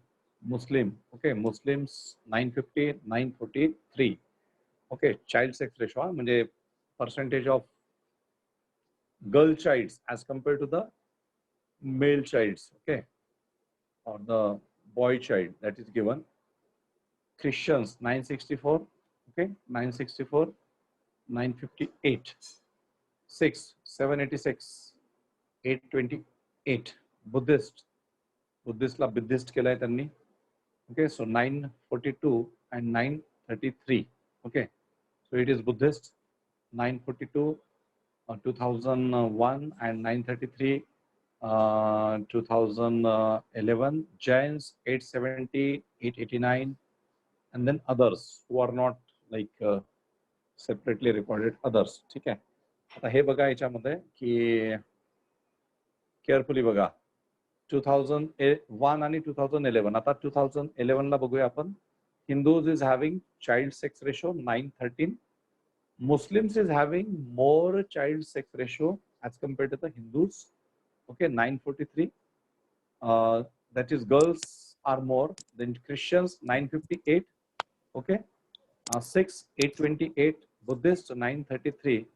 okay, Muslims 950, 943. Okay, child sex ratio म्हणजे percentage of girl childs as compared to the male childs, okay, or the boy child, that is given. Christians 964, okay, 964, 958, 6, 786, 828. Buddhist La Buddhist केलाय त्यांनी, okay, so 942 and 933, okay, so it is Buddhist 942, 2001 and 933, 2011, Jains 870, 889, and then others who are not like separately recorded others. ठीक आहे. आता हे बघा याच्यामध्ये की carefully बघा 2001 आणि 2011. आता 2011 ला बघूया आपण. Hindus is having child sex ratio 913. Muslims is having more child sex ratio as compared to the Hindus. Okay, 943. That is girls are more than Christians 958. Okay, 828. Buddhist 933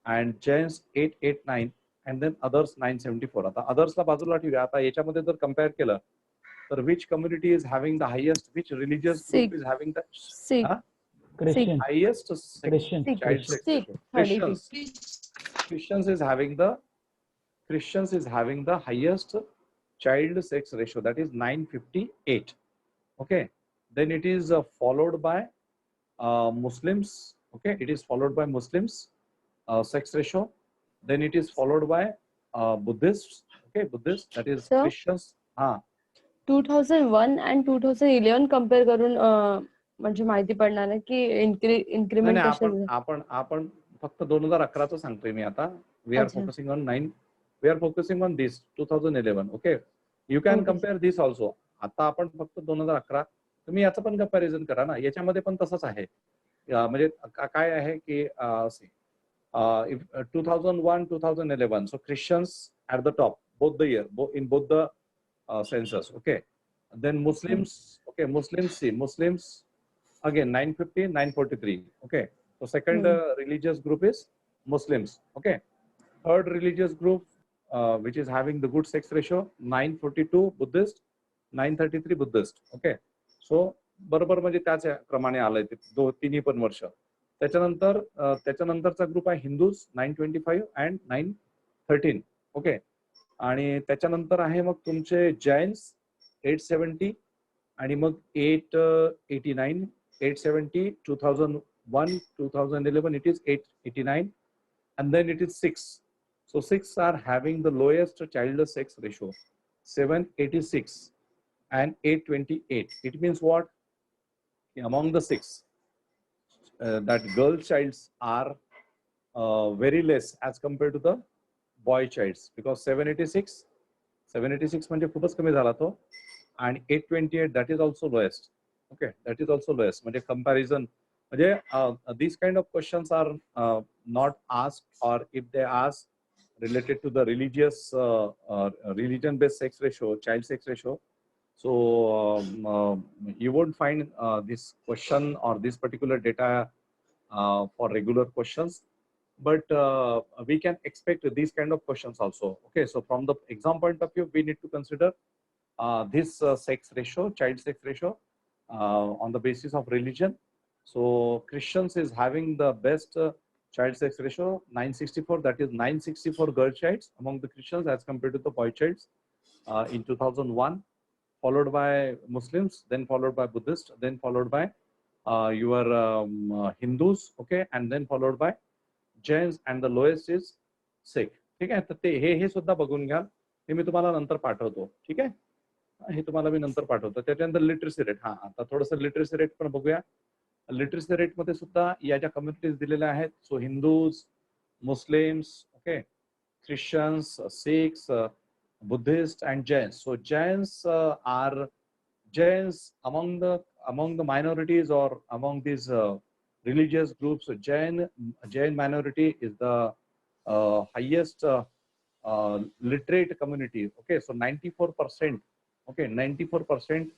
and Jains 889 and then others 974. आता others ला बाजूला ठेवूया. आता याच्यामध्ये जर compare केलं तर which community is having the highest, which religious group Sikh. is having the Sikh. Christian. highest Christian. child sex Sikh. ratio? 33. Christians is having the highest child sex ratio, that is 958. Okay, then it is followed by Muslims. Okay, it is followed by Muslims sex ratio. Then it is followed by Buddhists. Okay, Buddhists, that is Sir? Christians. 2001 and 2011 compare करून म्हणजे माहिती पडणार आहे की नाही increment नाही, कसे आपण फक्त 2011 सांगतोय मी आता. वी आर अच्छा. Focusing on 9. We are focusing on this 2011. Okay, you can Okay. Compare this also. आता आपण फक्त 2011. तुम्ही याचं पण कंपॅरिझन करा ना. याच्यामध्ये पण तसंच आहे. म्हणजे काय आहे की 2001 2011. So Christians at the top both the year in both the census. Okay, then Muslims. Okay, Muslims again 950 943. Okay, so second religious group is Muslims. Okay, third religious group which is having the good sex ratio 942 Buddhist 933 Buddhist. Okay, so बरोबर म्हणजे त्याच क्रमाने आलंय ते तिन्ही पण वर्ष. त्याच्यानंतरचा group आहे हिंदूज 925 and 913. ओके, आणि त्याच्यानंतर आहे मग तुमचे जैन्स 870 आणि मग 889 870 2001 2011 it is 889 and then it is 6. So 6 are having the lowest child sex ratio 786 and 828. It means what? Among the 6 that girl childs are very less as compared to the boy childs, because 786 म्हणजे खूपच कमी झाला तो. and 828 that is also lowest. Okay, that is also lowest. म्हणजे comparison म्हणजे these kind of questions are not asked, or if they ask related to the religious religion based sex ratio, child sex ratio, so you won't find this question or this particular data for regular questions, but we can expect these kind of questions also. Okay, so from the exam point of view, we need to consider this sex ratio, child sex ratio on the basis of religion. So Christians is having the best child sex ratio 964, that is 964 girl childs among the Christians as compared to the boy childs in 2001, followed by Muslims, then followed by Buddhists, then followed by your Hindus. Okay, and then followed by Jains, and the lowest is Sikh. ठीक आहे, तर ते हे सुद्धा बघून घ्या. हे मी तुम्हाला नंतर पाठवतो. ठीक आहे, हे तुम्हाला मी नंतर पाठवतो. त्याच्यानंतर लिटरसी रेट. आता थोडंसं लिटरसी रेट पण बघूया. लिटरसी रेट मध्ये सुद्धा या ज्या कम्युनिटीज दिलेल्या आहेत, so Hindus, Muslims, okay, Christians, Sikhs, Buddhist and Jains. So Jains are among the minorities or among these religious groups. Jain minority is the highest literate community. Okay, so 94%. Okay, 94%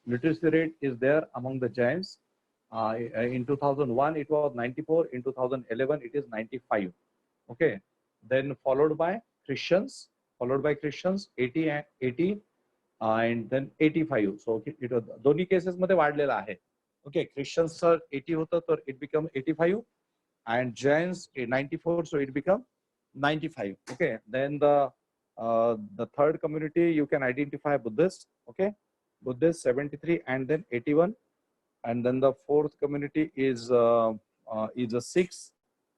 literacy rate is there among the Jains. In 2001 it was 94. In 2011 it is 95. Okay, then followed by Christians 80 and then 85. So it दोन्ही cases मध्ये वाढलेला आहे. Okay, Christians 80 होतं तर it become 85 and Jains 94, so it become 95. Okay, then the third community you can identify Buddhist. Okay, Buddhist 73 and then 81, and then the fourth community is a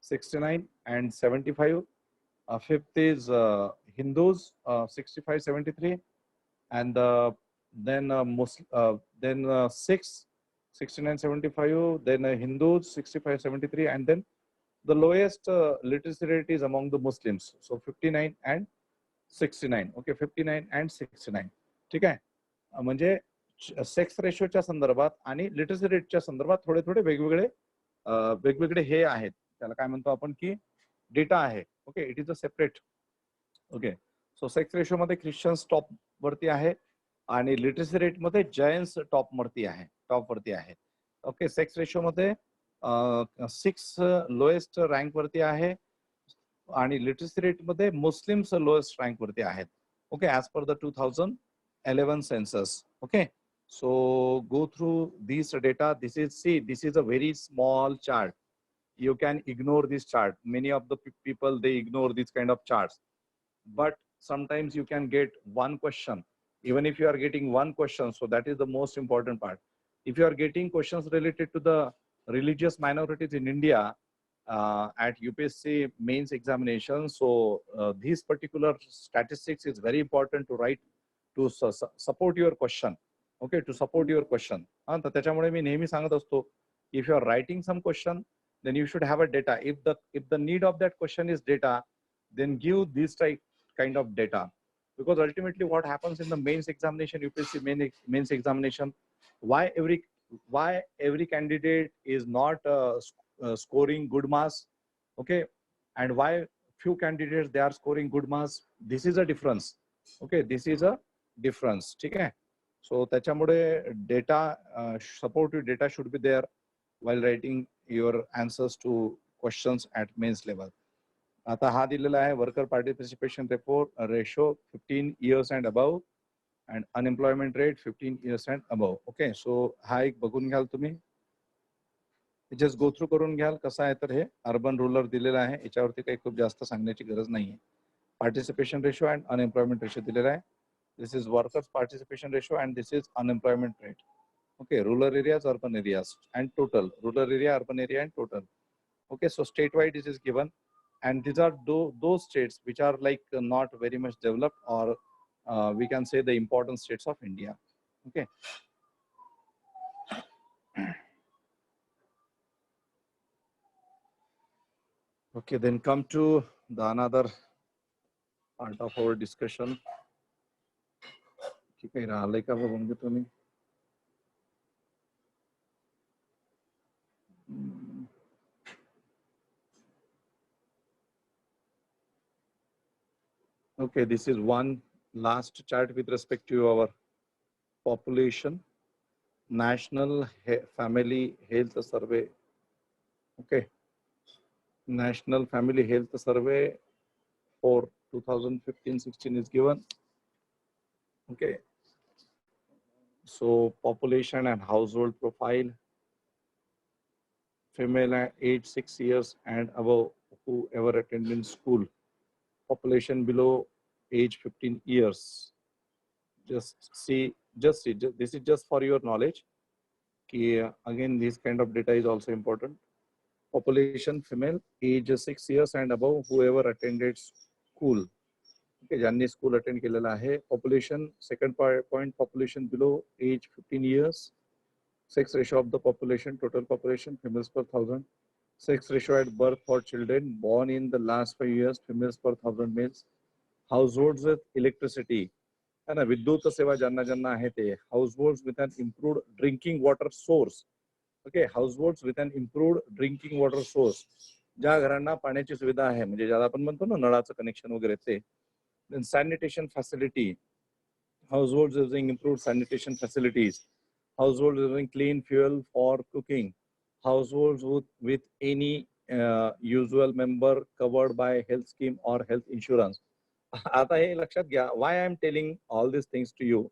69 and 75. Fifth is Hindus 65 73, and then Sikhs 69-75, then Hindus 65-73, and then the lowest literacy rate is among the Muslims. So 59 and 69. Okay, 59 and 69. ठीक आहे. म्हणजे sex रेशोच्या संदर्भात आणि literacy रेटच्या संदर्भात थोडे थोडे वेगवेगळे हे आहेत, त्याला काय म्हणतो आपण की डेटा आहे. Okay, it is a separate. Okay, so sex ratio मध्ये ख्रिश्चन्स टॉप वरती आहे आणि लिटरसी रेट मध्ये जैन्स टॉप वरती आहे. ओके, सेक्स रेशो मध्ये 6 लोएस्ट रँक वरती आहे आणि लिटरसी रेट मध्ये मुस्लिम्स लोएस्ट रँक वरती आहेत. Okay, as per the 2011 census. Okay, so go through these data. This is a very small chart. You can ignore this chart. Many of the people, they ignore this kind of charts, but sometimes you can get one question. Even if you are getting one question, so that is the most important part. If you are getting questions related to the religious minorities in India at UPSC mains examination, so these particular statistics is very important to write to support your question. Okay, to support your question. तर त्याच्यामुळे मी नेहमी सांगत असतो, if you are writing some question, then you should have a data. If the need of that question is data, then give this kind of data, because ultimately what happens in the mains examination, UPSC mains examination, why every candidate is not scoring good marks. Okay, and why few candidates they are scoring good marks, this is a difference. Okay, this is a difference. ठीक आहे. So त्याच्यामुळे data, supportive data should be there while writing your answers to questions at mains level. आता हा दिलेला आहे worker participation ratio 15 years and above and unemployment rate 15 years and above. Okay, सो हा एक बघून घ्याल तुम्ही, जस्ट गो थ्रू करून घ्याल. कसं आहे तर हे अर्बन रूरल दिलेलं आहे, याच्यावरती काही खूप जास्त सांगण्याची गरज नाहीये. Participation ratio and unemployment ratio दिलेला आहे. This is workers participation ratio and this is unemployment rate. Okay, rural areas, urban areas and total. Rural area, urban area and total. Okay, so statewide this is given, and these are those states which are like not very much developed, or we can say the important states of India. Okay. Okay, then come to the another part of our discussion. ठीक आहे, राहिलंय का बघून घेतो मी. Okay, this is one last chart with respect to our population, National Family Health Survey. Okay, National Family Health Survey for 2015-16 is given. Okay, so population and household profile, female age 6 years and above whoever attended school, population below age 15 years. Just see, this is just for your knowledge. Again, this kind of data is also important. Population female age 6 years and above whoever attended school. Okay, ज्यांनी school attend केलेला आहे. Population, second point, population below age 15 years. Sex ratio of the population, total population, females per 1,000. Sex ratio at birth for children born in the last 5 years, females per 1,000 males. Households with electricity, है ना, विद्युत सेवा ज्यांना ज्यांना आहे ते. Households with an improved drinking water source. Okay, households with an improved drinking water source. ज्या घरांना पाण्याची सुविधा आहे, म्हणजे ज्याला आपण म्हणतो ना नळाचं कनेक्शन वगैरे ते. Then sanitation facility, households using improved sanitation facilities, households using clean fuel for cooking, households with any usual member covered by health scheme or health insurance. आता हे लक्षात घ्या, why I am telling all these things to you,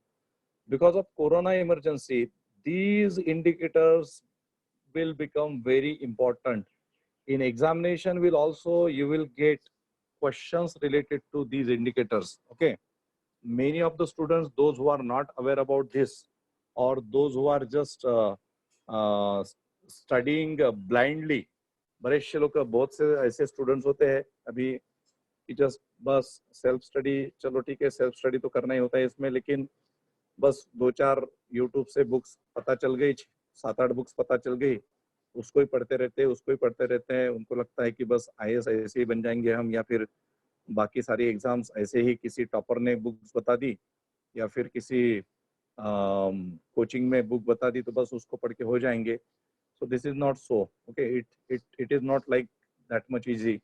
because of corona emergency, these indicators will become very important. In examination will also, you will get questions related to these indicators. Okay, many of the students, those who are not aware about this, or those who are just studying blindly, बरेचसे लोग, बहुत से ऐसे students होते हैं अभी कि just बस सेल्फ स्टडी, चलो ठीक है सेल्फ स्टडी तो करना ही होता है इसमें, लेकिन बस 2-4 यूट्यूब से बुक्स पता चल गई, 7-8 बुक्स पता चल गई, उसको ही पढ़ते रहते हैं, उसको ही पढ़ते रहते हैं। उनको लगता है कि बस आईएएस ऐसे ही बन जाएंगे हम, या फिर बाकी सारी एग्जाम्स ऐसे ही किसी टॉपर ने बुक्स बता दी, या फिर किसी कोचिंग में बुक बता दी तो बस उसको पढ़ के हो जाएंगे. So this is not so. Okay, it is not like that much easy.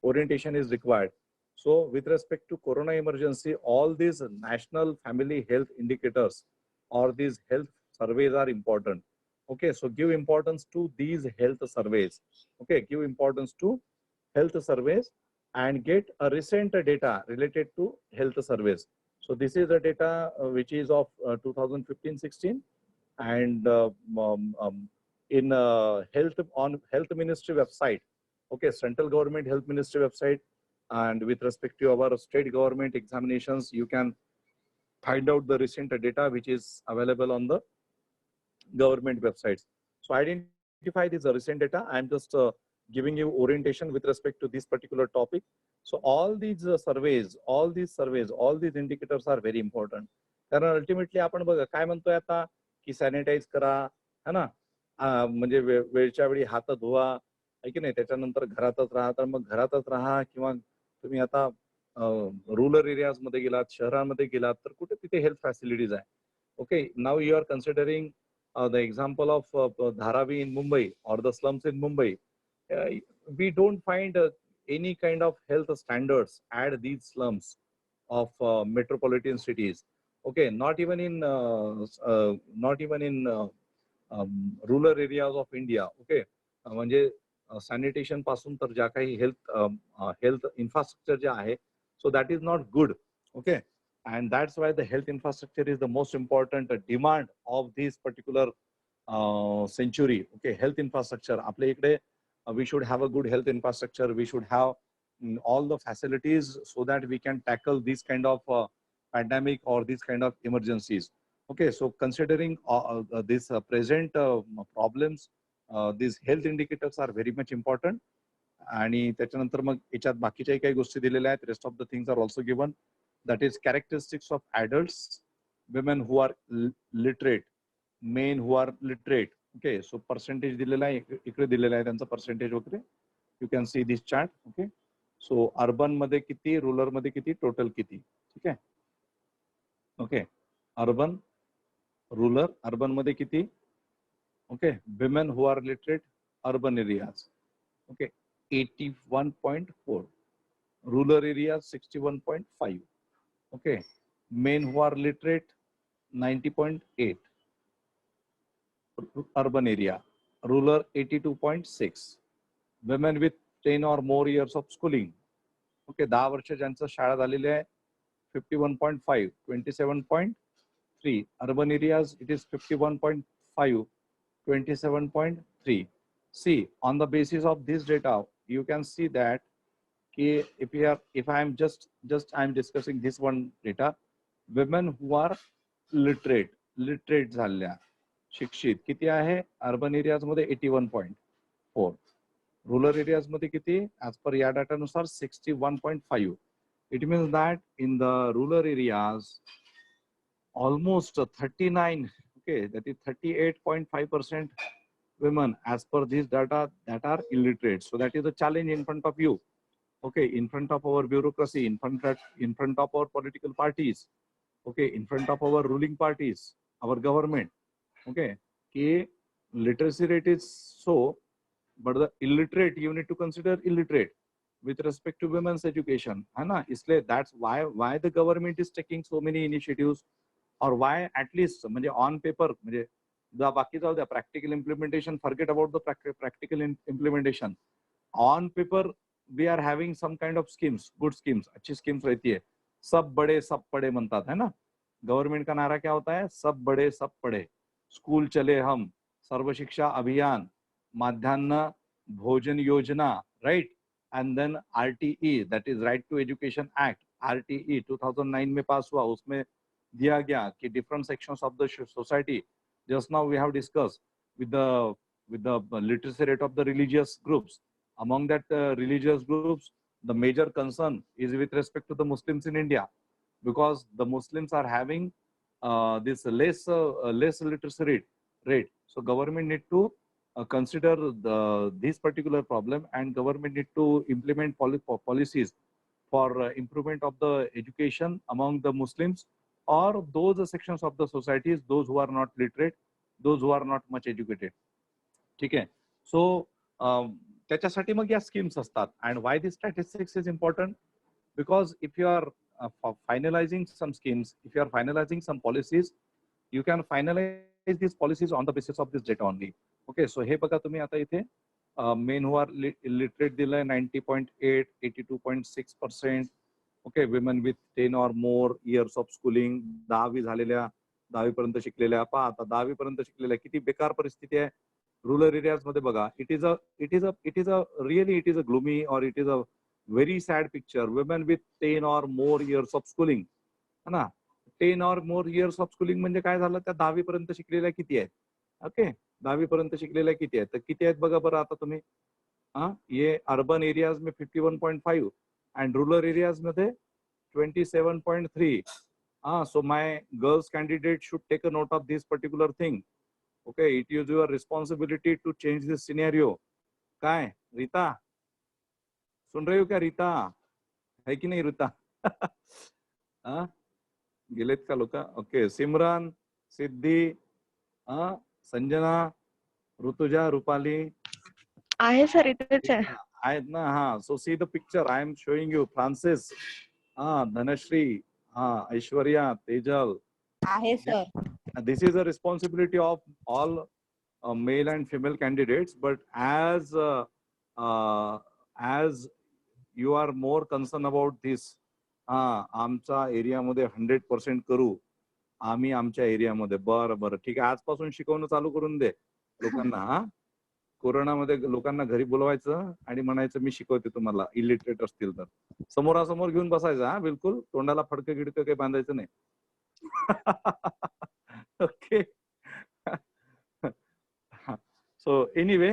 Orientation is required. So with respect to corona emergency, all these national family health indicators or these health surveys are important. Okay, so give importance to these health surveys. Okay, give importance to health surveys and get a recent data related to health surveys. So this is the data which is of 2015-16, and in health ministry website, okay, central government health ministry website, and with respect to our state government examinations, you can find out the recent data which is available on the government websites. So identify this recent data. I'm just giving you orientation with respect to this particular topic. So all these surveys, all these indicators are very important. कारण ultimately आपण बघा काय म्हणतोय आता की sanitise करा, है ना, म्हणजे वेळच्या वेळी हात धुवा, आहे की नाही, त्याच्यानंतर घरातच राहा. तर मग घरातच राहा, किंवा तुम्ही आता रुरल एरियाज मध्ये गेलात, शहरांमध्ये गेलात, तर कुठे तिथे हेल्थ फॅसिलिटीज आहे. Okay, now you are considering the example of Dharavi in Mumbai or the slums in Mumbai. We don't find any kind of health standards at these slums of metropolitan cities. Okay, not even in rural areas of India. Okay, म्हणजे sanitation पासून तर ज्या काही health infrastructure जे आहे, so that is not good. Okay, and that's why the health infrastructure is the most important demand of this particular century. Okay, health infrastructure. आपल्या इकडे we should have a good health infrastructure. We should have all the facilities so that we can tackle this kind of pandemic or this kind of emergencies. Okay, so considering this present problems, these health indicators are very much important. आणि त्याच्यानंतर मग याच्यात बाकीच्याही काही गोष्टी दिलेल्या आहेत. Rest of the things are also given. That is characteristics of adults, women who are literate, men who are literate. Okay, so percentage दिलेला आहे, इकडे दिलेला आहे त्यांचा percentage वगैरे. You can see this chart. Okay, so urban मध्ये किती, rural मध्ये किती, total किती. ठीक आहे. Okay, urban, rural, urban मध्ये किती. Okay, women who are literate, urban areas. Okay, 81.4. Rural areas 61.5. Okay, men who are literate 90.8. Urban area, rural 82.6. Women with 10 or more years of schooling. Okay, 10 वर्ष ज्यांचं शाळा झालेली आहे 51.5, 27.3. Urban areas it is 51.5, 27.3. See, on the basis of this data, you can see that if I am just I am discussing this one data, women who are literate झाल्या, शिक्षित किती आहे urban areas मध्ये 81.4. Rural areas मध्ये किती, as per या data नुसार 61.5. It means that in the rural areas almost 39, okay, that is 38.5% women as per this data that are illiterate. So that is the challenge in front of you. Okay, in front of our bureaucracy, in front of our political parties, okay, in front of our ruling parties, our government. Okay, literacy rate is so, but the illiterate you need to consider illiterate with respect to women's education. Isliye that's why the government is taking so many initiatives, or why at least on paper, बाकी जाऊ द्या, practical implementation, forget about the practical implementation. On paper we are having some kind of schemes, good schemes, अच्छी schemes रहती है. सब बड़े सब पढ़े म्हणतात है ना. गवर्नमेंट का नारा क्या होता है, सब बड़े सब पढ़े. स्कूल चले हम, सर्व शिक्षा अभियान, माध्यान्ह भोजन योजना, right, and then RTE, that is Right to Education Act, RTE 2009 में पास हुआ. उसमें दिया गया कि different sections of the society, just now we have discussed with the literacy rate of the religious groups. Among that religious groups, the major concern is with respect to the Muslims in India, because the Muslims are having this less literacy rate. So government need to consider this particular problem, and government need to implement policies for improvement of the education among the Muslims or those sections of the societies, those who are not literate, those who are not much educated. ठीक आहे. सो त्याच्यासाठी मग या schemes असतात. And why this statistics is important? Because if you are finalising some schemes, if you are finalising some policies, you can finalise this policies on the basis of this data only. Okay, so हे बघा तुम्ही आता इथे men who are literate दिलंय 90.8, 82.6%. Okay, women with 10 or more years of schooling, 10वी झालेल्या, 10वी पर्यंत शिकलेल्या. पहा आता 10वी पर्यंत शिकलेल्या किती बेकार परिस्थिती आहे रुरल एरियाज मध्ये बघा. It is a really it is a gloomy or it is a very sad picture. Women with 10 or more years of schooling, है ना. 10 or more years of schooling म्हणजे काय झालं, त्या 10वी पर्यंत शिकलेल्या किती आहेत? ओके, 10वी पर्यंत शिकलेल्या किती आहेत? तर किती आहेत बघा बरं आता तुम्ही. ये अर्बन एरियाज में 51.5 and rural areas मध्ये 27.3. So my girls candidate should take a note of this particular thing. Okay, it is your responsibility to change this scenario. काय रीता, सुन रही हो क्या रीता? है की नहीं रीता? गेलेत का लोक? ओके, सिमरन, सिद्धी, संजना, ऋतुजा, रुपाली आहे सर, इथेच आहे. आहेत ना. So see the picture I am showing you. Francis, Dhanashree, Aishwarya, Tejal. आहे sir. This is a responsibility of all male and female candidates, but as you are more concerned about this, आमच्या एरियामध्ये 100% करू आम्ही आमच्या एरियामध्ये. बरं ठीक आहे, आजपासून शिकवणं चालू करून दे लोकांना. कोरोनामध्ये लोकांना घरी बोलवायचं आणि म्हणायचं मी शिकवते तुम्हाला, इलिटरेट असतील तर. समोरासमोर घेऊन बसायचं. बिलकुल तोंडाला फडकं गिडकं काही बांधायचं नाही. Okay. So anyway,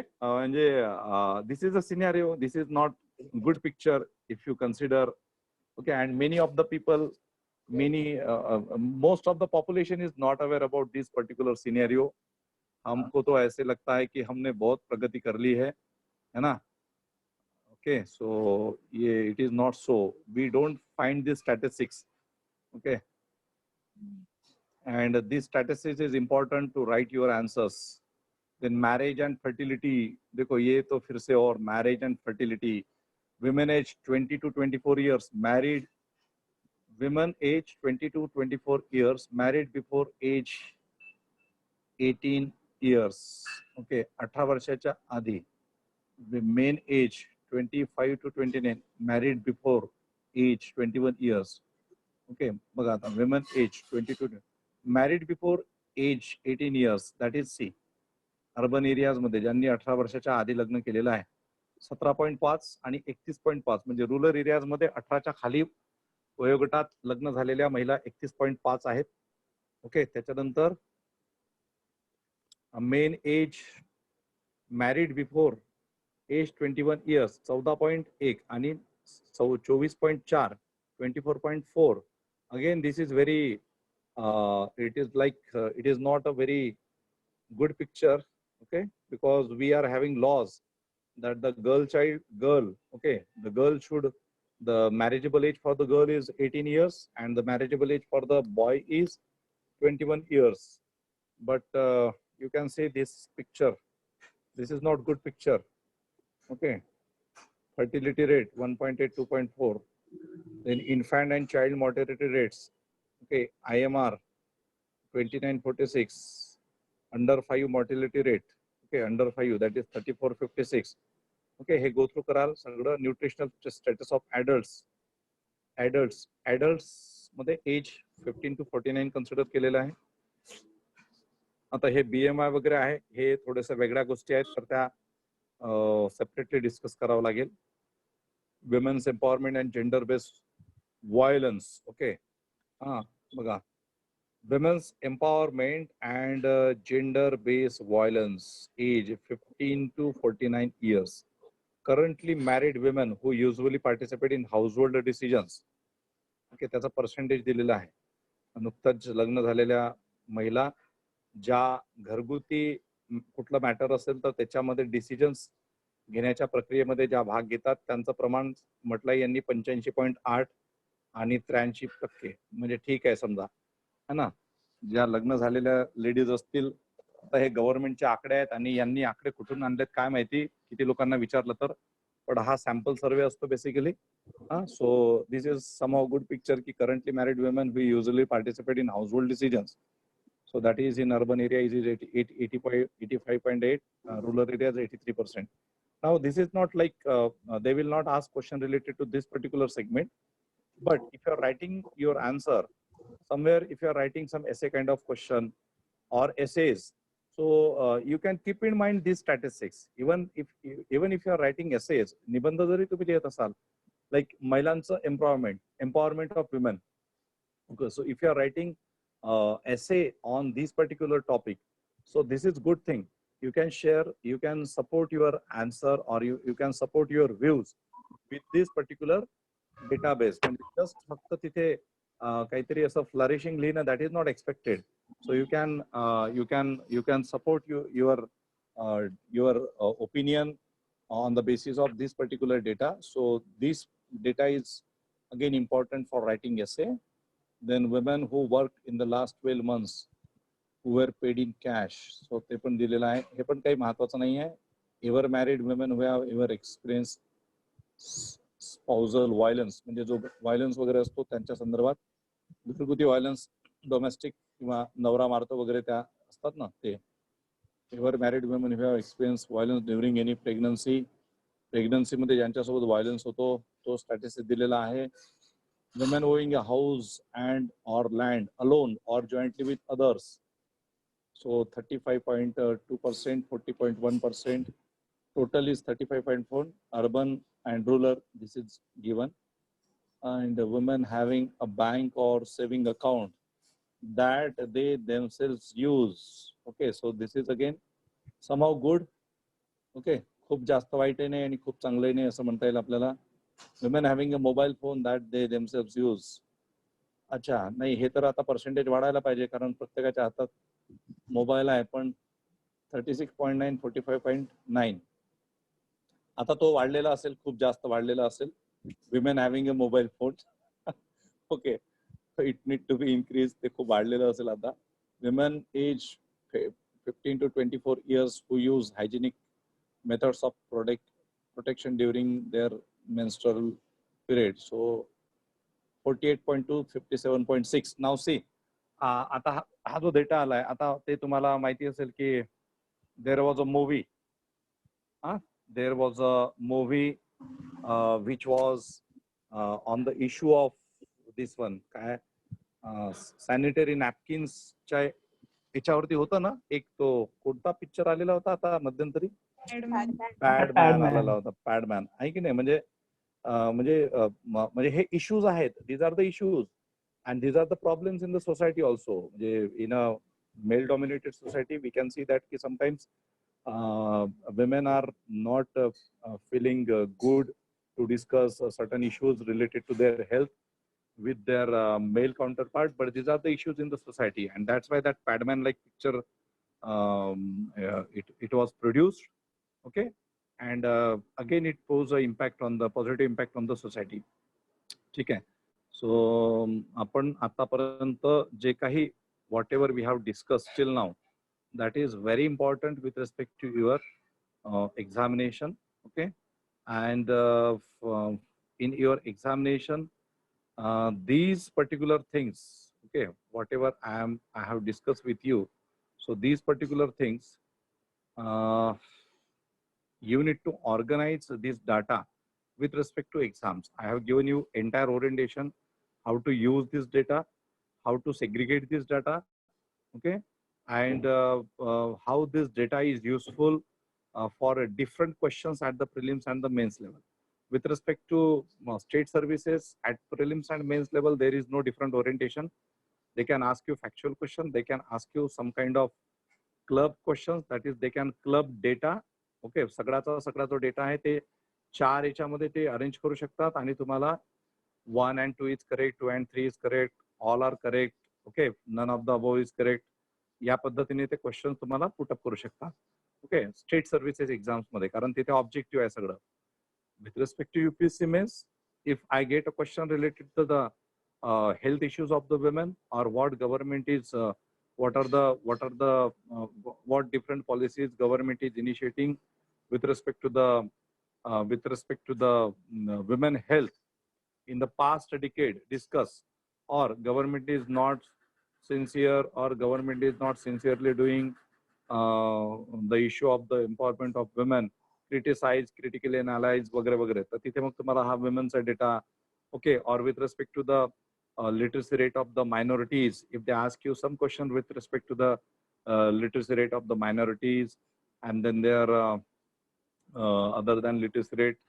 this is a scenario. This is not good picture if you consider. Okay, and many of the people, most of the population is not aware about this particular scenario. हमको तो ऐसे लगता है कि हमने बहुत प्रगति कर ली है ना. Okay, so it is not so. We don't find these statistics. Okay. And this statistics is important to write your answers. Then marriage and fertility, देखो ये तो फिर से और marriage and fertility. Women age 20 to 24 years married. Women age 20 to 24 years married before age 18 years. Okay, 18 वर्षाच्या आधी. The main age 25 to 29 married before age 21 years. Okay, बघा आता women age 22 married before age 18 years, that is C. Urban areas मध्ये ज्यांनी 18 वर्षाच्या आधी लग्न केलेलं आहे 17.5 आणि 31.5. म्हणजे रुरल एरियाज मध्ये 18च्या खाली वयोगटात लग्न झालेल्या महिला 31.5 आहेत. ओके, त्याच्यानंतर men age married before age 21 years 14.1 आणि 24.4 24.4. Again this is very it is like it is not a very good picture. Okay, because we are having laws that the the marriageable age for the girl is 18 years and the marriageable age for the boy is 21 years. But you can see this picture, this is not good picture. Okay, fertility rate 1.8, 2.4. Then infant and child mortality rates. Okay, IMR 29.46. Under 5 mortality rate. Okay, under 5 that is 34.56. Okay, हे go through कराल सगळं. Nutritional status of ऍडल्ट्स मध्ये as 15 to 49 consider केलेलं आहे. आता हे BMI वगैरे आहे, हे थोड्याशा वेगळ्या गोष्टी आहेत, तर त्या सेपरेटली डिस्कस करावं लागेल. Women's empowerment and gender based violence. Okay, बघा, women's empowerment and gender-based violence, age 15 to 49 years. Currently married women who usually participate in household decisions. Okay, त्याचा पर्सेंटेज दिलेला आहे. नुकतंच लग्न झालेल्या महिला ज्या घरगुती कुठलं मॅटर असेल तर त्याच्यामध्ये डिसिजन्स घेण्याच्या प्रक्रियेमध्ये ज्या भाग घेतात त्यांचं प्रमाण म्हटलं यांनी 85.8 आणि 83%, म्हणजे ठीक आहे समजा, है ना. ज्या लग्न झालेल्या लेडीज असतील, आता हे गव्हर्नमेंटचे आकडे आहेत आणि यांनी आकडे कुठून आणलेत काय माहिती, किती लोकांना विचारलं तर, पण हा सॅम्पल सर्वे असतो basically. So this is somehow good picture की currently married women we usually participate in household decisions. So that is in urban area is 85.8, rural areas 83%. Now this is not like they will not ask question related to this particular segment, but if you are writing your answer somewhere, if you are writing some essay kind of question or essays, so you can keep in mind these statistics. Even if you are writing essays, निबंध जरी तुम्ही लिहित असाल, like महिलांचं empowerment of women. Okay, so if you are writing essay on this particular topic, so this is good thing. You can share, you can support your answer, or you can support your views with this particular database. And just फक्त तिथे काहीतरी असं flourishing लिहिणं, that is not expected. So you can support your opinion on the basis of this particular data. So this data is again important for writing essay. Then women who worked in the last 12 months who were paid in cash. So ते पण दिलेलं आहे. हे पण काही महत्त्वाचं नाही आहे. Ever married women who have ever experienced spousal violence, म्हणजे जो violence वगैरे असतो त्यांच्या संदर्भात, घरगुती violence, domestic किंवा नवरा मारतो वगैरे त्या असतात ना ते. Ever married women who have experienced violence during any pregnancy मध्ये ज्यांच्यासोबत violence होतो तो स्टॅटिस्टिक दिलेला आहे. Women owning a house and or land alone or jointly with others. So 35.2%, 40.1%. Total is 35.4. Urban and rural, this is given. And women having a bank or saving account that they themselves use. Okay, so this is again somehow good. Okay, खूप जास्त white नाही आणि खूप चांगलं नाही असं म्हणता येईल आपल्याला. Women having a mobile phone that they themselves use. अच्छा, नाही हे तर आता पर्सेंटेज वाढायला पाहिजे कारण प्रत्येकाच्या हातात मोबाईल आहे, पण 36.9, 45.9. आता तो वाढलेला असेल, खूप जास्त वाढलेला असेल. Women having a mobile phone. Okay, so it need to be increased. ते खूप वाढलेलं असेल आता. Women age 15 to 24 years who use hygienic methods of protection during their menstrual period. So 48.2, 57.6. Now see, आता हा जो डेटा आलाय, आता ते तुम्हाला माहिती असेल की there was a movie. There was a movie which was on the issue of this one, काय सॅनिटरी नॅपकिन्सच्या याच्यावरती होतं ना, एक तो कोणता पिक्चर आलेला होता आता मध्यंतरी, पॅडमॅन आलेला होता. पॅडमॅन आहे की नाही, म्हणजे हे इश्यूज आहेत. These are the issues and these are the problems in the society also. म्हणजे in a male dominated society we can see that की sometimes women are not feeling good to discuss certain issues related to their health with their male counterpart, but these are the issues in the society, and that's why that Padman like picture it was produced. Okay, and again it poses a impact on the positive impact on the society. ठीक आहे. So आपण आतापर्यंत जे काही whatever we have discussed till now, that is very important with respect to your examination. Okay, and in your examination these particular things, okay, whatever I have discussed with you, so these particular things you need to organize this data with respect to exams. I have given you entire orientation, how to use this data, how to segregate this data, okay, and how this data is useful for different questions at the prelims and the mains level. With respect to state services, at prelims and mains level, there is no different orientation. They can ask you factual question, they can ask you some kind of club questions, that is they can club data. Okay, सगळा जो data आहे ते 4 याच्यामध्ये ते arrange करू शकतात आणि तुम्हाला 1 and 2 is correct, 2 and 3 is correct, all are correct. Okay, none of the above is correct. या पद्धतीने ते क्वेश्चन तुम्हाला पुटअप करू शकता. ओके, स्टेट सर्व्हिसेस एक्झाम्स मध्ये, कारण तिथे ऑब्जेक्टिव्ह आहे सगळं. With respect to UPSC means, if I get a question related to the health issues of the women, or what government is, what different policies government is initiating with respect to the women health in the past decade, discuss, or government is not sincere, or government is not sincerely doing the issue of the empowerment of women, criticize, critically analyze वगैरे वगैरे. तर तिथे मग तुम्हाला हा womenचा data. Okay, or with respect to the literacy rate of the minorities, if they ask you some question with respect to the literacy rate of the minorities, and then their other than literacy rate,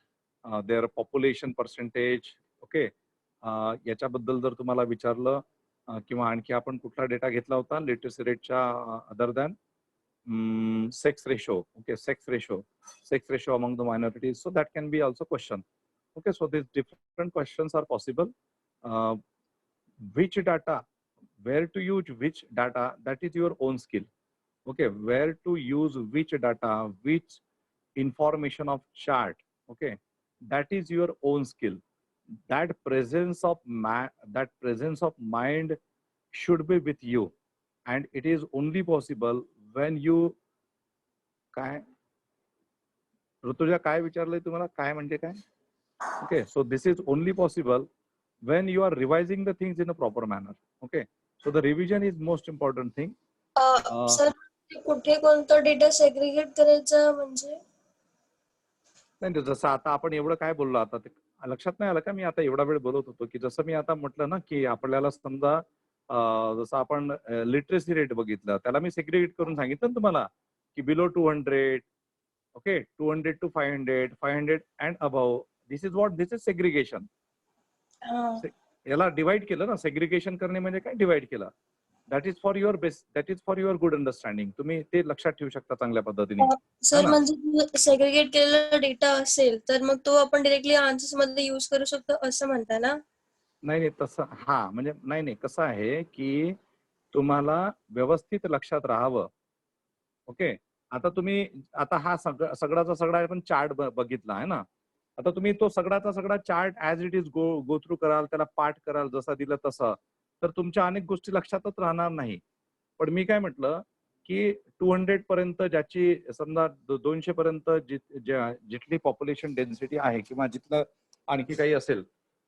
their population percentage. Okay, याच्याबद्दल जर तुम्हाला विचारलं, किंवा आणखी आपण कुठला data घेतला होता लिटरसी रेटच्या other than sex ratio. Okay, sex ratio among the minorities. So that can be also question. Okay, so these different questions are possible. Which data, where to use which data, that is your own skill. Okay, where to use which data, which information of chart. Okay, that is your own skill. That presence of mind should be with you, and it is only possible when you. काय ऋतुजा काय विचारलंय तुम्हाला, काय म्हणजे काय? Okay, so this is only possible when you are revising the things in a proper manner. Okay, so the revision is most important thing. Sir कुठे कोणता data segregate करायचा म्हणजे? नाही, जसं आता आपण एवढं काय बोललो, आता ते लक्षात नाही आलं का? मी आता एवढा वेळ बोलत होतो की जसं मी आता म्हटलं ना की आपल्याला समजा जसं आपण लिटरसी रेट बघितलं, त्याला मी सेग्रिगेट करून सांगितलं ना तुम्हाला की below 200, okay, 200 to 500, 500 and above. This is segregation. याला डिवाइड केलं ना, सेग्रिगेशन करणे म्हणजे काय, डिवाइड केलं. That is for your best, that is for your good understanding. तुम्ही ते लक्षात ठेवू शकता चांगल्या पद्धतीने. सर म्हणजे सेग्रिगेट केलेला डेटा असेल तर मग तो आपण डायरेक्टली आन्सर्स मध्ये यूज करू शकतो असं म्हणता ना? नाही तसं, हा म्हणजे नाही कसं आहे की तुम्हाला व्यवस्थित लक्षात राहावं. ओके, आता तुम्ही आता हा सगळाचा सगळा आपण चार्ट बघितला आहे ना. आता तुम्ही तो सगळाचा सगळा chart as it is go through कराल, त्याला पाठ कराल जसा दिलं तसं, तर तुमच्या अनेक गोष्टी लक्षातच राहणार नाही. पण मी काय म्हटलं की 200 पर्यंत ज्याची समजा 200 पर्यंत जिथली पॉप्युलेशन डेन्सिटी आहे किंवा जिथलं आणखी काही असेल,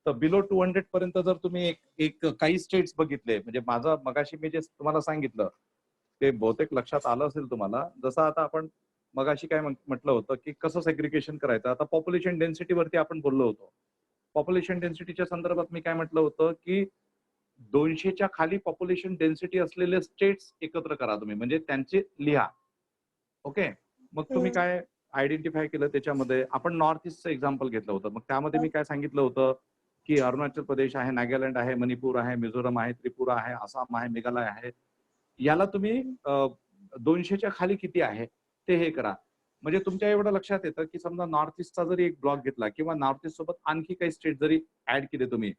तर बिलो 200 पर्यंत जर तुम्ही एक काही स्टेट्स बघितले, म्हणजे माझं मगाशी मी जे तुम्हाला सांगितलं ते बहुतेक लक्षात आलं असेल तुम्हाला. जसं आता आपण मगाशी काय म्हटलं होतं की कसं सेग्रिगेशन करायचं. आता पॉप्युलेशन डेन्सिटीवरती आपण बोललो होतो. पॉप्युलेशन डेन्सिटीच्या संदर्भात मी काय म्हटलं होतं की 200च्या खाली पॉप्युलेशन डेन्सिटी असलेले स्टेट्स एकत्र करा तुम्ही, म्हणजे त्यांचे लिहा. ओके, मग तुम्ही काय आयडेंटिफाय केलं त्याच्यामध्ये, आपण नॉर्थ ईस्टचं एक्झाम्पल घेतलं होतं. मग त्यामध्ये मी काय सांगितलं होतं की अरुणाचल प्रदेश आहे, नागालँड आहे, मणिपूर आहे, मिझोरम आहे, त्रिपुरा आहे, आसाम आहे, मेघालय आहे. याला तुम्ही 200च्या खाली किती आहे ते हे करा. म्हणजे तुमच्या एवढं लक्षात येतं की समजा नॉर्थ ईस्टचा जरी एक ब्लॉक घेतला किंवा नॉर्थ ईस्ट सोबत आणखी काही स्टेट जरी ऍड केले तुम्ही,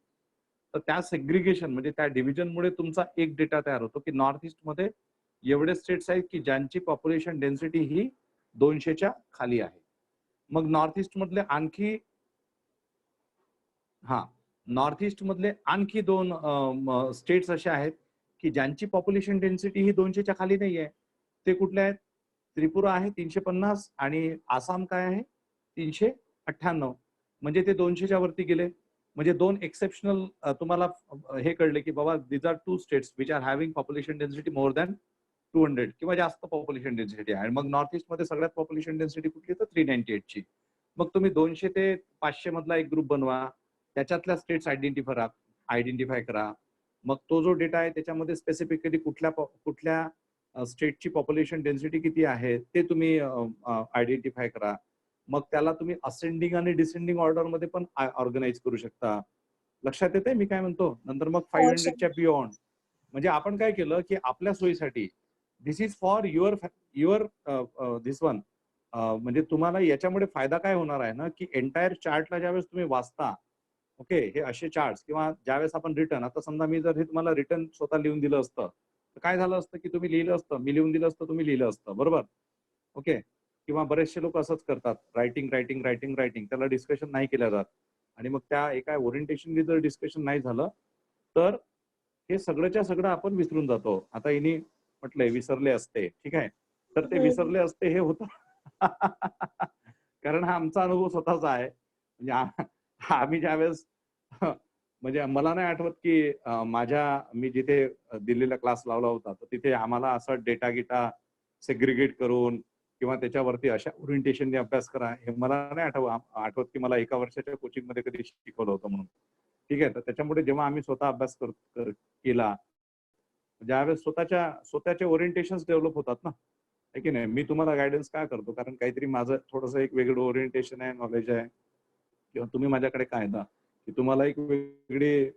तर त्या सेग्रिगेशन म्हणजे त्या डिव्हिजनमुळे तुमचा एक डेटा तयार होतो की नॉर्थ ईस्ट मध्ये एवढे स्टेट्स आहेत की ज्यांची पॉप्युलेशन डेन्सिटी ही 200च्या खाली आहे. मग नॉर्थ ईस्ट मधले आणखी नॉर्थ ईस्ट मधले आणखी 2 स्टेट्स असे आहेत की ज्यांची पॉप्युलेशन डेन्सिटी ही 200च्या खाली नाही आहे. ते कुठले आहेत? त्रिपुरा आहे 350 आणि आसाम काय आहे 398. म्हणजे ते 200च्या वरती गेले. म्हणजे 2 एक्सेप्शनल तुम्हाला हे कळले की बाबा these are 2 states which are having population density more than 200 किंवा जास्त पॉप्युलेशन डेन्सिटी आहे. मग नॉर्थ ईस्ट मध्ये सगळ्यात पॉप्युलेशन डेन्सिटी कुठली, तर 398 ची. मग तुम्ही 200 ते 500 मधला एक ग्रुप बनवा, त्याच्यातल्या स्टेट्स आयडेंटिफाय करा. मग तो जो डेटा आहे त्याच्यामध्ये स्पेसिफिकली कुठल्या स्टेटची पॉप्युलेशन डेन्सिटी किती आहे ते तुम्ही आयडेंटिफाय करा. मग त्याला तुम्ही असेंडिंग आणि डिसेंडिंग ऑर्डर मध्ये पण ऑर्गनाइज करू शकता. लक्षात येते मी काय म्हणतो? नंतर मग 500च्या बियॉन्ड, म्हणजे आपण काय केलं की आपल्या सोयीसाठी this is for your this one, म्हणजे तुम्हाला याच्यामुळे फायदा काय होणार आहे ना की एंटायर चार्टला ज्यावेळेस तुम्ही वाचता, ओके, हे असे चार्ट किंवा ज्यावेळेस आपण रिटर्न, आता समजा मी जर हे तुम्हाला रिटर्न स्वतः लिहून दिलं असतं तर काय झालं असतं की तुम्ही लिहिलं असतं, मी लिहून दिलं असतं, तुम्ही लिहिलं असतं, बरोबर? ओके. किंवा बरेचसे लोक असंच करतात, रायटिंग रायटिंग रायटिंग रायटिंग, त्याला डिस्कशन नाही केलं जात. आणि मग त्या एका ओरिएंटेशनली जर डिस्कशन नाही झालं तर हे सगळंच्या सगळं आपण विसरून जातो. आता हिने म्हटलंय विसरले असते, ठीक आहे, तर ते विसरले असते हे होतं. कारण हा आमचा अनुभव स्वतःचा आहे. म्हणजे आम्ही ज्यावेळेस म्हणजे मला नाही आठवत की मी जिथे दिल्लीला क्लास लावला होता तर तिथे आम्हाला असं डेटा गिटा सेग्रिगेट करून किंवा त्याच्यावरती अशा ओरिएंटेशनने अभ्यास करा हे मला नाही आठवत की मला एका वर्षाच्या कोचिंगमध्ये कधी शिकवलं होतं म्हणून. ठीक आहे. तर त्याच्यामुळे जेव्हा आम्ही स्वतः अभ्यास केला, ज्यावेळेस स्वतःचे ओरिएंटेशन डेव्हलप होतात ना, आहे की नाही. मी तुम्हाला गायडन्स काय करतो, कारण काहीतरी माझं थोडंसं एक वेगळं ओरिएंटेशन आहे, नॉलेज आहे, किंवा तुम्ही माझ्याकडे काय येता की तुम्हाला एक वेगळी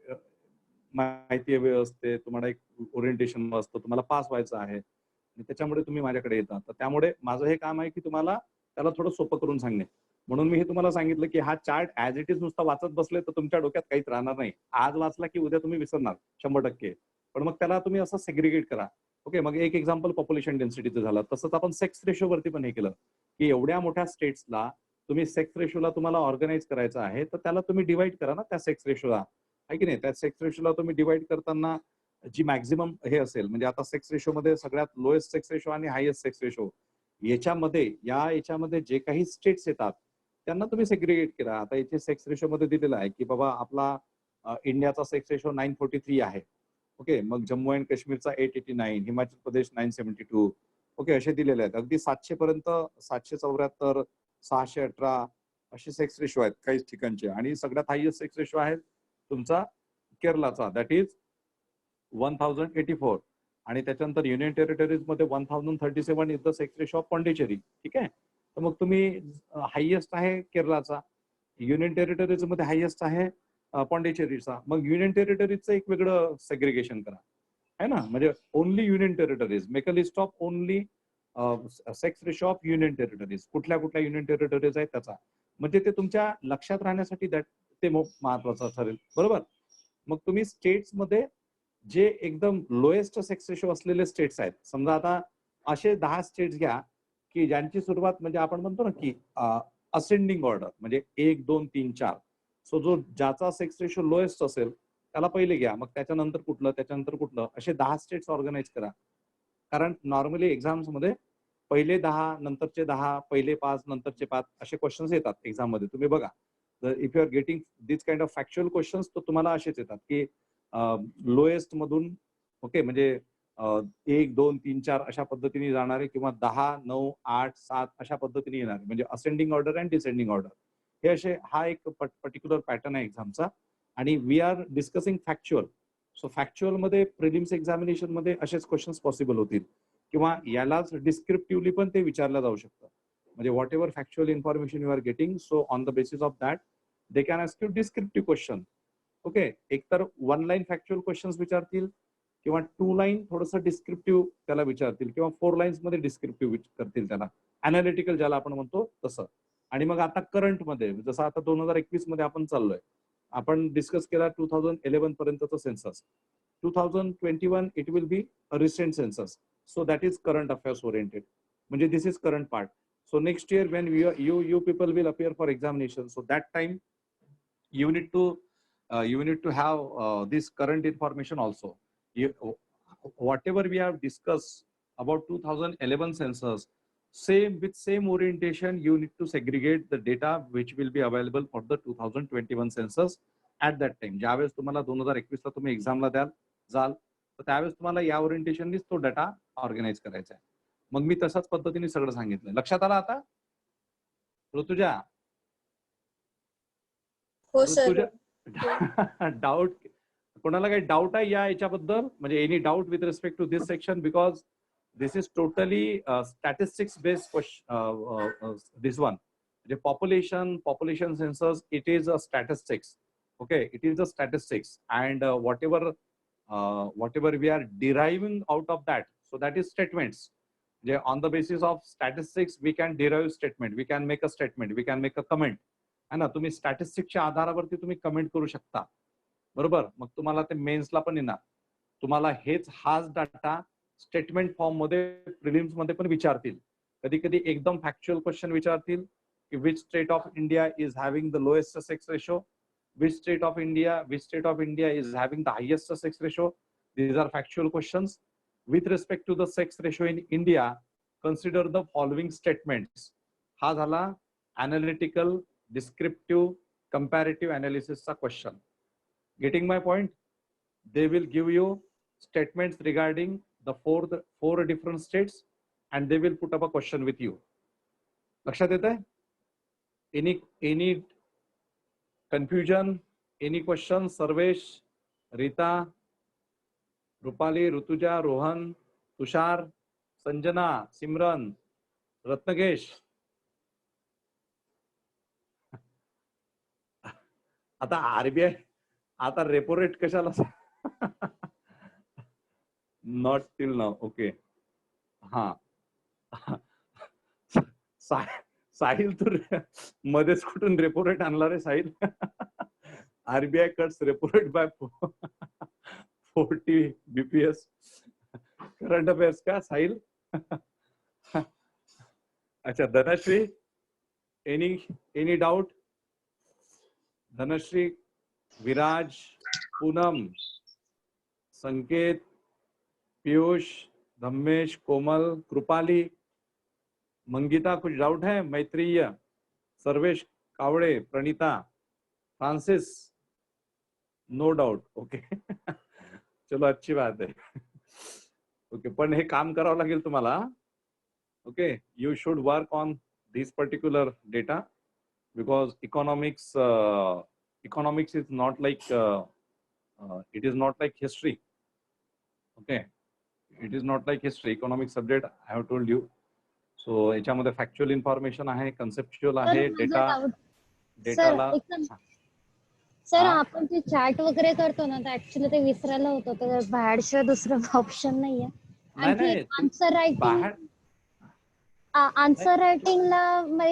माहिती हवी असते, तुम्हाला एक ओरिएंटेशन असतं, तुम्हाला पास व्हायचं आहे आणि त्याच्यामुळे तुम्ही माझ्याकडे येतात. तर त्यामुळे माझं हे काम आहे की तुम्हाला त्याला थोडं सोपं करून सांगणे. म्हणून मी हे तुम्हाला सांगितलं की हा चार्ट ऍज इट इज नुसता वाचत बसले तर तुमच्या डोक्यात काहीच राहणार नाही. आज वाचला की उद्या तुम्ही विसरणार 100%. पण मग त्याला तुम्ही असं सेग्रिगेट करा. ओके. मग एक एक्झाम्पल पॉप्युलेशन डेन्सिटीचं झालं. तसंच आपण सेक्स रेशो वरती पण हे केलं की एवढ्या मोठ्या स्टेट्सला तुम्ही सेक्स रेशोला तुम्हाला ऑर्गनाईज करायचं आहे, तर त्याला तुम्ही डिवाइड करा ना त्या सेक्स रेशोला, आहे की नाही. त्या सेक्स रेशोला तुम्ही डिवाइड करताना जी मॅक्झिमम हे असेल, म्हणजे आता सेक्स रेशो मध्ये सगळ्यात लोएस्ट सेक्स रेशो आणि हायेस्ट सेक्स रेशो याच्यामध्ये जे काही स्टेट्स येतात त्यांना तुम्ही सेग्रिगेट करा. आता इथे सेक्स रेशो मध्ये दिलेला आहे की बाबा आपला इंडियाचा सेक्स रेशो 943 आहे. ओके. मग जम्मू अँड काश्मीरचा 889, हिमाचल प्रदेश 972. ओके. असे दिलेले आहेत. अगदी 700 पर्यंत 774, 618 असे सेक्स रेशो आहेत काही ठिकाणचे. आणि सगळ्यात हायेस्ट सेक्स रेशो आहे तुमचा केरलाचा, दॅट इज 1084. आणि त्याच्यानंतर युनियन टेरिटरीज मध्ये 1037 is the sex ratio of Pondicherry. ठीक आहे. तर मग तुम्ही हायेस्ट आहे केरलाचा, युनियन टेरिटरीज मध्ये हायेस्ट आहे पॉंडिचेरीचा. मग युनियन टेरिटरीजचं एक वेगळं सेग्रिगेशन करा, है ना. म्हणजे only union territories, make a list of only sex ratio of union territories, कुठल्या कुठल्या युनियन टेरिटरीज आहेत त्याचा. म्हणजे ते तुमच्या लक्षात राहण्यासाठी ते महत्वाचं ठरेल, बरोबर. मग तुम्ही स्टेट्स मध्ये जे एकदम लोएस्ट सेक्स रेशो असलेले स्टेट्स आहेत, समजा आता असे 10 स्टेट्स घ्या की ज्यांची सुरुवात म्हणजे आपण म्हणतो ना की असेंडिंग ऑर्डर, म्हणजे 1, 2, 3, 4. सो ज्याचा सेक्स रेशो लोएस्ट असेल त्याला पहिले घ्या, मग त्याच्यानंतर कुठलं, त्याच्यानंतर कुठलं, असे 10 स्टेट्स ऑर्गनाईज करा. कारण नॉर्मली एक्झाम्स मध्ये पहिले 10, नंतरचे 10, पहिले 5, नंतरचे 5 असे क्वेश्चन्स येतात एक्झाम मध्ये. तुम्ही बघा, if you are getting this kind of factual questions, तर तुम्हाला असेच येतात की लोएस्ट मधून, ओके, म्हणजे 1, 2, 3, 4 अशा पद्धतीने जाणारे, किंवा 10, 9, 8, 7 अशा पद्धतीने येणारे, म्हणजे ascending order and descending order. हे असे हा एक पर्टिक्युलर पॅटर्न आहे एक्झामचा. आणि we are discussing factual. So factual मध्ये प्रिलिम्स एक्झामिनेशन मध्ये असेच क्वेश्चन्स पॉसिबल होतील, किंवा यालाच डिस्क्रिप्टिव्हली पण ते विचारलं जाऊ शकतं. म्हणजे whatever factual information you are getting, so on the basis of that they can ask you descriptive question. Okay. एकतर 1 लाईन फॅक्च्युअल क्वेश्चन्स विचारतील, किंवा 2 लाईन थोडंसं डिस्क्रिप्टिव्ह त्याला विचारतील, किंवा 4 लाईन्स मध्ये डिस्क्रिप्टिव्ह करतील त्याला, अनालिटिकल ज्याला आपण म्हणतो तसं. आणि मग आता करंट मध्ये, जसं आता 2021 मध्ये आपण चाललोय, आपण डिस्कस केला 2011 पर्यंतचा census. 2021 it will be a recent census. So that is current affairs oriented, म्हणजे this is current part. So next year when you people will appear for examination, so that time you need to have this current information also. Whatever we have discussed about 2011 census, same orientation, you need to segregate the data which will be available for the 2021 census at that time. ज्यावेळेस तुम्हाला 2021 ला तुम्ही एक्झामला जाल, तर त्यावेळेस तुम्हाला या ओरिएंटेशननीच तो data organise करायचा आहे. मग मी तशाच पद्धतीने सगळं सांगितलं. लक्षात आलं आता ऋतुजा? हो सर. डाऊट, कोणाला काही डाऊट आहे या याच्याबद्दल, म्हणजे any doubt with respect to this section? Because this is totally statistics based this one. म्हणजे population census, it is a statistics. Okay. It is a statistics, and whatever we are deriving out of that, so that is statements. On the basis of statistics we can derive statement, we can make a statement, we can make a comment, है ना. तुम्ही स्टॅटिस्टिक्सच्या आधारावरती तुम्ही comment करू शकता, बरोबर. मग तुम्हाला ते मेन्सला पण येणार. तुम्हाला हाच डाटा स्टेटमेंट फॉर्म मध्ये प्रिलिम्स मध्ये पण विचारतील. कधी कधी एकदम फॅक्च्युअल क्वेश्चन विचारतील की which state of India is having the lowest sex ratio, which state of India is having the highest sex ratio. These are factual questions. With respect to the sex ratio in India, consider the following statements. हा झाला analytical, descriptive, comparative analysis चा question. Getting my point? They will give you statements regarding the four different states and they will put up a question with you. लक्षात येतंय? Any confusion, any questions? Sarvesh, Rita, Rupali, Rutuja, Rohan, Tushar, Sanjana, Simran, Ratnagesh. आता RBI आता repo rate कशाला? Not till now. Okay. हा साहिल तू मध्येच कुठून repo rate आणला रे Sahil? RBI cuts repo rate by 40 bps. Current affairs का साहिल? अच्छा, धनश्री, एनी डाउट? धनश्री, विराज, पूनम, संकेत, पीयूष, धम्मेश, कोमल, कृपाली, मंगिता, कुछ डाउट है? Maitreya, Sarvesh, Kawade, Pranita, Francis, no doubt. Okay. चलो, अच्छी बात है. ओके, पण हे काम करावं लागेल तुम्हाला. Okay, you should work on this particular data because economics is not like it is not like history. Okay, it is not like history. Economic subject I have told you. So याच्यामध्ये factual information आहे, conceptual आहे, डेटाला. Sir आपण जे chat वगैरे करतो ना, तर actually ते विसरायला होतं, तर बाहेरशिवाय दुसरं ऑप्शन नाहीये. आणखी आन्सर रायटिंगला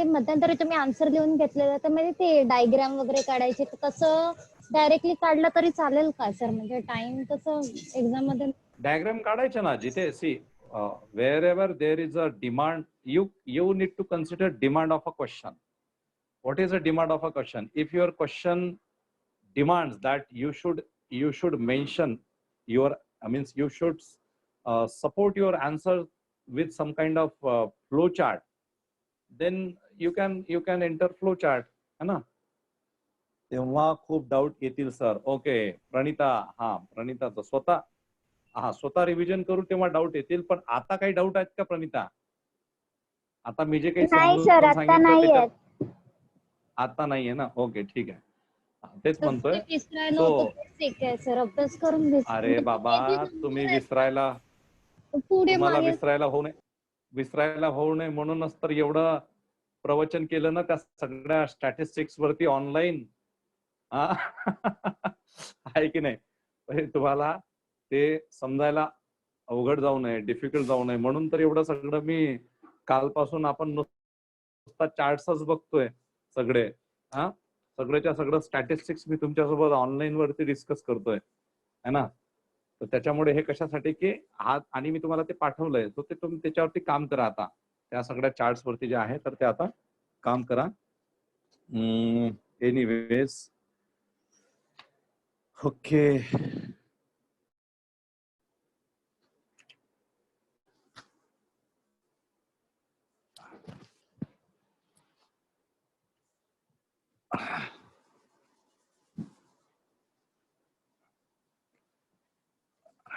मध्यंतरी तुम्ही आन्सर लिहून घेतलेलं, तर म्हणजे ते डायग्राम वगैरे काढायचे, तर तसं डायरेक्टली काढलं तरी चालेल का सर? म्हणजे टाइम तसं एक्झाम मध्ये डायग्राम काढायचं ना. जिथे सी wherever there is a demand, you need to consider demand of a question. What is the demand of a question? If your question demands that you should mention your, you should support your answer with some kind of flow chart, then you can enter flow chart, है ना. तेव्हा खूप doubt येतील sir. Okay, Pranita, हा प्रणिताचं स्वतः revision करू तेव्हा doubt येतील. पण आता काही डाऊट आहेत का प्रणिता? आता मी जे काही सांगितलं आता नाहीये ना. ओके, ठीक आहे. तेच म्हणतोय. अरे बाबा, तुम्ही विसरायला होऊ नये म्हणूनच तर एवढं प्रवचन केलं ना, त्या सगळ्या स्टॅटिस्टिक्स वरती ऑनलाईन. आहे की नाही? तुम्हाला ते समजायला अवघड जाऊ नये, डिफिकल्ट जाऊ नये म्हणून तर एवढं सगळं मी कालपासून आपण नुसता चार्ट्सच बघतोय सगळे. सगळ्याच्या सगळं स्टॅटिस्टिक्स मी तुमच्यासोबत ऑनलाईन वरती डिस्कस करतोय, है ना. तर त्याच्यामुळे हे कशासाठी की आणि मी तुम्हाला ते पाठवलंय, तर ते तुम्ही त्याच्यावरती काम करा. आता त्या सगळ्या चार्ट्स वरती जे आहे तर ते आता काम करा. Anyways, okay.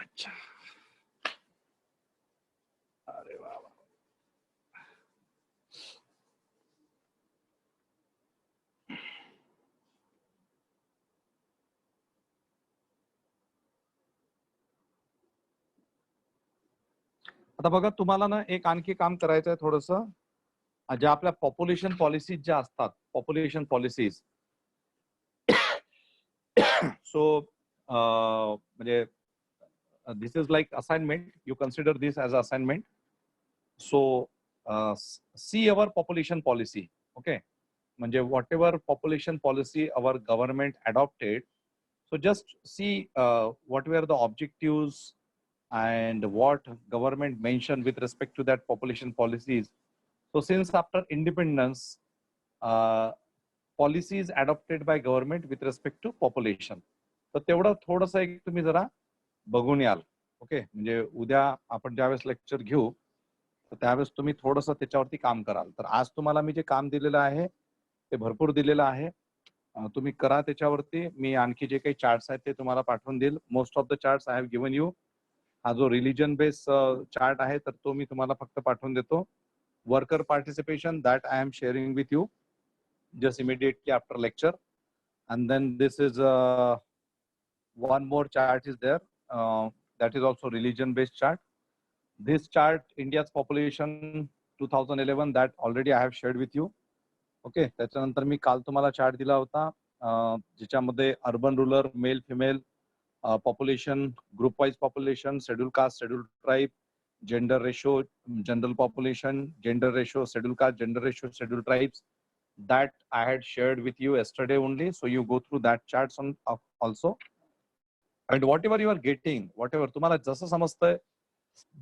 अच्छा, अरे वा. आता बघा, तुम्हाला ना एक आणखी काम करायचं आहे थोडंसं. ज्या आपल्या पॉप्युलेशन पॉलिसीज ज्या असतात, पॉप्युलेशन पॉलिसीज, सो म्हणजे this is like assignment. You consider this as assignment. So see our population policy. Okay, म्हणजे whatever population policy our government adopted, So just see what were the objectives and what government mentioned with respect to that population policies. So since after independence, policies adopted by government with respect to population. तर तेवढं थोडंसं एक तुम्ही जरा बघून याल. Okay, म्हणजे उद्या आपण ज्यावेळेस लेक्चर घेऊ तर त्यावेळेस तुम्ही थोडंसं त्याच्यावरती काम कराल. तर आज तुम्हाला मी जे काम दिलेलं आहे ते भरपूर दिलेलं आहे. तुम्ही करा त्याच्यावरती. मी आणखी जे काही चार्ट्स आहेत ते तुम्हाला पाठवून देईल. Most of the charts I have given you. हा जो रिलीजन बेस चार्ट आहे तर तो मी तुम्हाला फक्त पाठवून देतो. Worker participation that I am sharing with you just immediately after lecture. And then this is one more chart is there, that is also religion based chart. This chart, India's population 2011, that already I have shared with you. Okay, त्याच्यानंतर मी काल तुम्हाला chart दिला होता ज्याच्यामध्ये urban rural male female population, group wise population, schedule caste, schedule tribe, gender ratio, general population, gender ratio, schedule caste, gender ratio, schedule tribes. That I had shared with you yesterday only, so you go through that charts on also, and whatever you are getting, whatever तुम्हाला जसं समजतंय,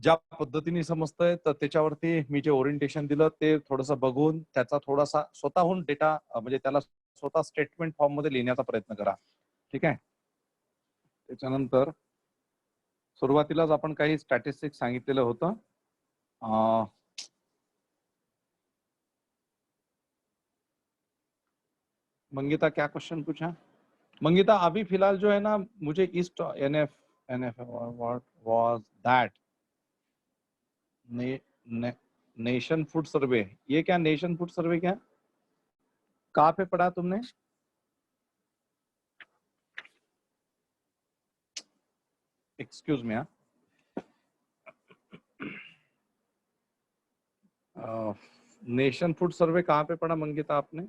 ज्या पद्धतीने समजतंय, तर त्याच्यावरती मी जे orientation दिलं ते थोडंसं बघून त्याचा थोडासा स्वतःहून डेटा म्हणजे त्याला स्वतः स्टेटमेंट फॉर्म मध्ये लिहिण्याचा प्रयत्न करा. ठीक आहे. त्याच्यानंतर सुरुवातीलाच आपण काही स्टॅटिस्टिक्स सांगितलेलं होतं. मंगिता क्या क्वेश्चन पूछा? मंगिता अभी फिलहाल जो है ना, मुझे east NF what was that nation food survey, ये क्या नेशन फूड सर्वे क्या कहाँ पे पढ़ा तुमने? एक्सक्यूज मी, नेशन फूड सर्वे कहाँ पे पढ़ा मंगिता आपने?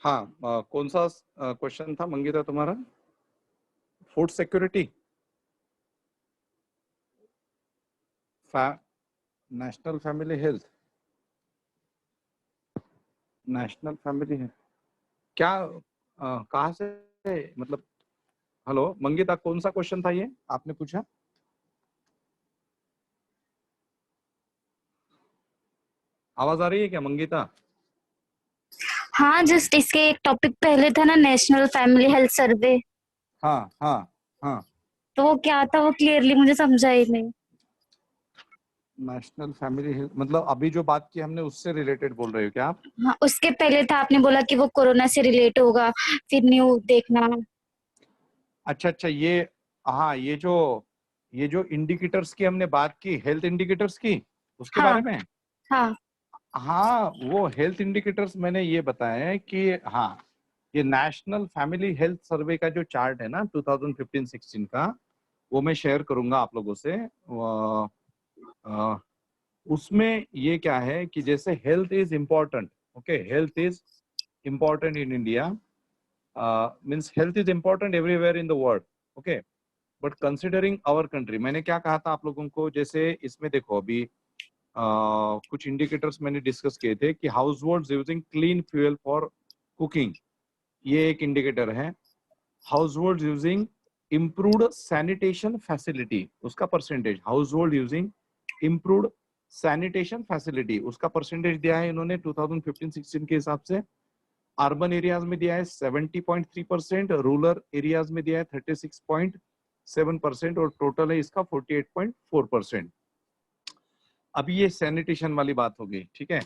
हाँ, कौन सा क्वेश्चन था मंगिता तुम्हारा? Food security, national family health, national family health क्या कहाँ से मतलब? हेलो मंगिता, कौन सा क्वेश्चन था ये आपने पूछा? आवाज आ रही है क्या मंगिता? हाँ, जस्ट इसके एक टॉपिक पहले था ना, नेशनल फैमिली हेल्थ सर्वे। हाँ हाँ हाँ, तो वो क्या था, वो क्लियरली मुझे समझा ही नहीं। नेशनल फैमिली हेल्थ मतलब अभी जो बात की हमने उससे रिलेटेड बोल रहे हो क्या आप? हाँ, उसके पहले था, आपने बोला कि वो कोरोना से रिलेट होगा, फिर न्यू देखना। अच्छा अच्छा, ये हाँ, ये जो इंडिकेटर्स की हमने बात की, हेल्थ इंडिकेटर्स की, उसके हाँ, बारे में। हाँ, हाँ, वो हेल्थ इंडिकेटर्स मैंने ये बताया है कि हाँ, ये नेशनल फैमिली हेल्थ सर्वे का जो चार्ट है ना 2015-16 का, वो मैं शेयर करूंगा आप लोगों से। उसमें ये क्या है कि जैसे health is important, okay, health is important in India, means health is important everywhere in the world, okay, but considering our country, मैंने क्या कहा था आप लोगों को, जैसे इसमें देखो अभी कुछ इंडिकेटर्स मैंने डिस्कस किए थे कि household using clean fuel for cooking, ये एक इंडिकेटर है। Household using improved sanitation facility, उसका percentage, household using improved sanitation facility, उसका परसेंटेज दिया है इन्होंने 2015-16 के हिसाब से। अर्बन एरियाज में दिया है 70.3%, रूरल एरियाज में दिया है 36.7% और टोटल है इसका 48.4%। अभी ये सैनिटेशन वाली बात हो गई, ठीक है।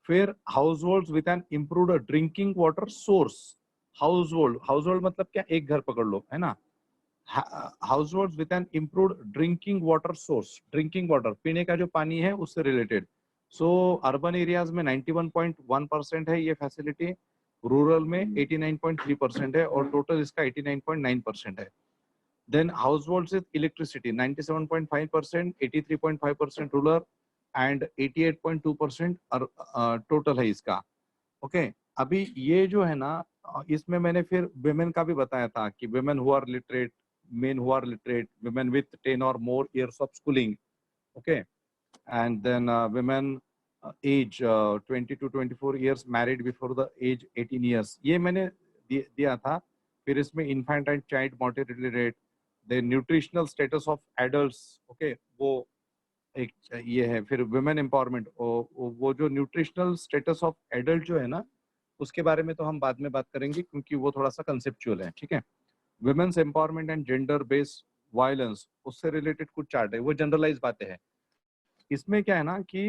फिर house hold with N improved drinking water source, house hold मतलब क्या, एक घर पकड़ लो, है ना, households with N improved drinking water source, drinking water पीने का जो पानी है उससे रिलेटेड। सो अर्बन एरियाज में 91.1% है ये फैसिलिटी, रूरल में 89.3% है और टोटल इसका 89.9% है। Then households with electricity 97.5%, 83.5% rural and 88.2% total है इसका। ओके अभी ये जो है ना इसमें मैंने फिर women का भी बताया था कि women who are literate, men who are literate, women with 10 or more years of schooling, okay, and then women age 20 to 24 years married before the age 18 years, ये मैंने दिया था। फिर इसमें infant and child mortality rate, the nutritional status of adults, okay, वो एक ये है। फिर women empowerment, वो जो nutritional status of adult जो है ना उसके बारे में तो हम बाद में बात करेंगे क्योंकि वो थोड़ा सा conceptual है, ठीक है। women's empowerment and gender based violence उससे related कुछ चार्ट है, वो generalized बातें हैं। इसमें क्या है ना कि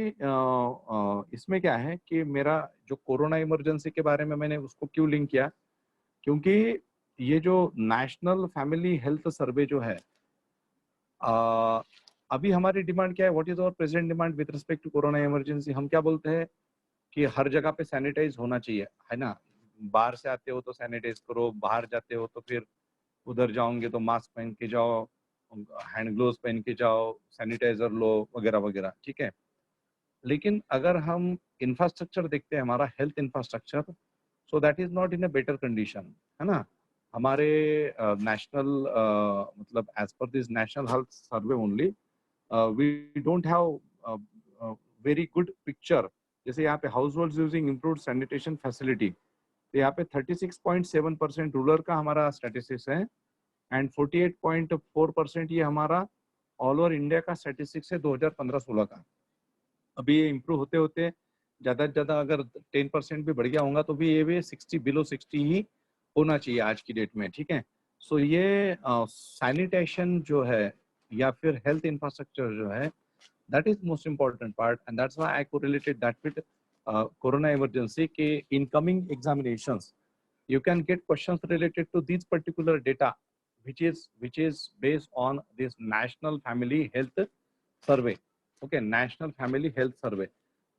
इसमें क्या है कि मेरा जो कोरोना इमरजेंसी के बारे में मैंने उसको क्यों लिंक किया, क्योंकि ये जो नेशनल फैमिली हेल्थ सर्वे जो है अभी हमारी डिमांड क्या है, what is our present demand with respect to corona emergency. हम क्या बोलते हैं कि हर जगह पे सैनिटाइज होना चाहिए, है ना। बाहर से आते हो तो सैनिटाइज करो, बाहर जाते हो तो फिर उधर जाओगे तो मास्क पहन के जाओ, हैंड ग्लोव्स पहन के जाओ, सैनिटाइजर लो वगैरह वगैरह, ठीक है। लेकिन अगर हम इंफ्रास्ट्रक्चर देखते हैं, हमारा health infrastructure, so that is not in a better condition, है ना। हमारे नेशनल मतलब as per this national health survey only we don't have very good picture. जैसे यहाँ पे household using improved sanitation facility, तो यहाँ पे 36.7% रूरल का हमारा स्टैटिस्टिक्स है एंड 48.4% ये हमारा ऑल ओवर इंडिया का स्टैटिस्टिक्स है 2015-16 का। अभी ये इम्प्रूव होते होते ज़्यादा से ज़्यादा अगर 10% भी बढ़ गया होगा तो भी ये भी 60 बिलो 60 ही होना चाहिए आज की डेट में, ठीक है। सो ये सैनिटेशन जो है या फिर हेल्थ इंफ्रास्ट्रक्चर जो है, that is most important part and that's why I corelated that with corona emergency के incoming examinations you can get questions related to these particular data which is based on this national family health survey, okay, national family health survey,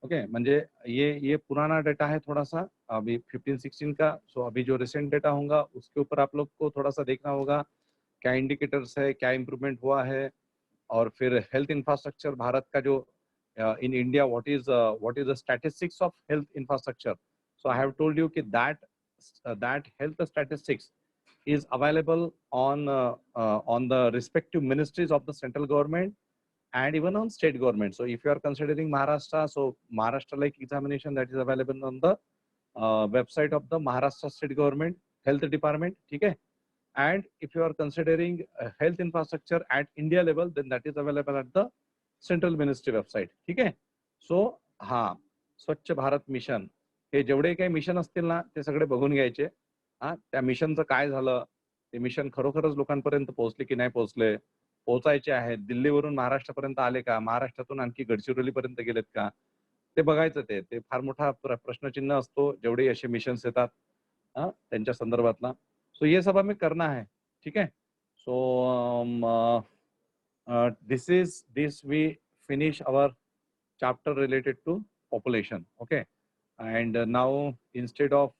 okay। म्हणजे ये पुराना data है थोड़ा सा, अभी 15-16 का। सो अभी जो रिसेंट डेटा होगा उसके ऊपर आप लोग को थोड़ा सा देखना होगा क्या इंडिकेटर्स है, क्या इम्प्रूवमेंट हुआ है। और फिर हेल्थ इंफ्रास्ट्रक्चर भारत का जो in India what is the statistics of health infrastructure. So I have told you कि that health statistics is available on the respective ministries of the central government and even on state government. So if you are considering Maharashtra, so Maharashtra like examination that is available on the website of the Maharashtra state government health department, ठीक है। and if you are considering health infrastructure at India level, then that is available at the central ministry website, ठीक है। so हाँ, स्वच्छ Bharat mission हे जेवढे काही mission असतील ना ते सगळे बघून घ्यायचे। हा, त्या मिशनचं काय झालं, ते मिशन खरोखरच लोकांपर्यंत पोहोचले की नाही पोहोचले, पोहोचायचे आहेत, दिल्लीवरून महाराष्ट्रापर्यंत आले का, महाराष्ट्रातून आणखी गडचिरोलीपर्यंत गेलेत का, ते बघायचं। ते फार मोठा प्रश्नचिन्ह असतो जेवढे असे मिशन्स येतात त्यांच्या संदर्भातला। सो ये सब हमें करना है, ठीक है। सो this we finish our chapter related to population, okay। and now instead of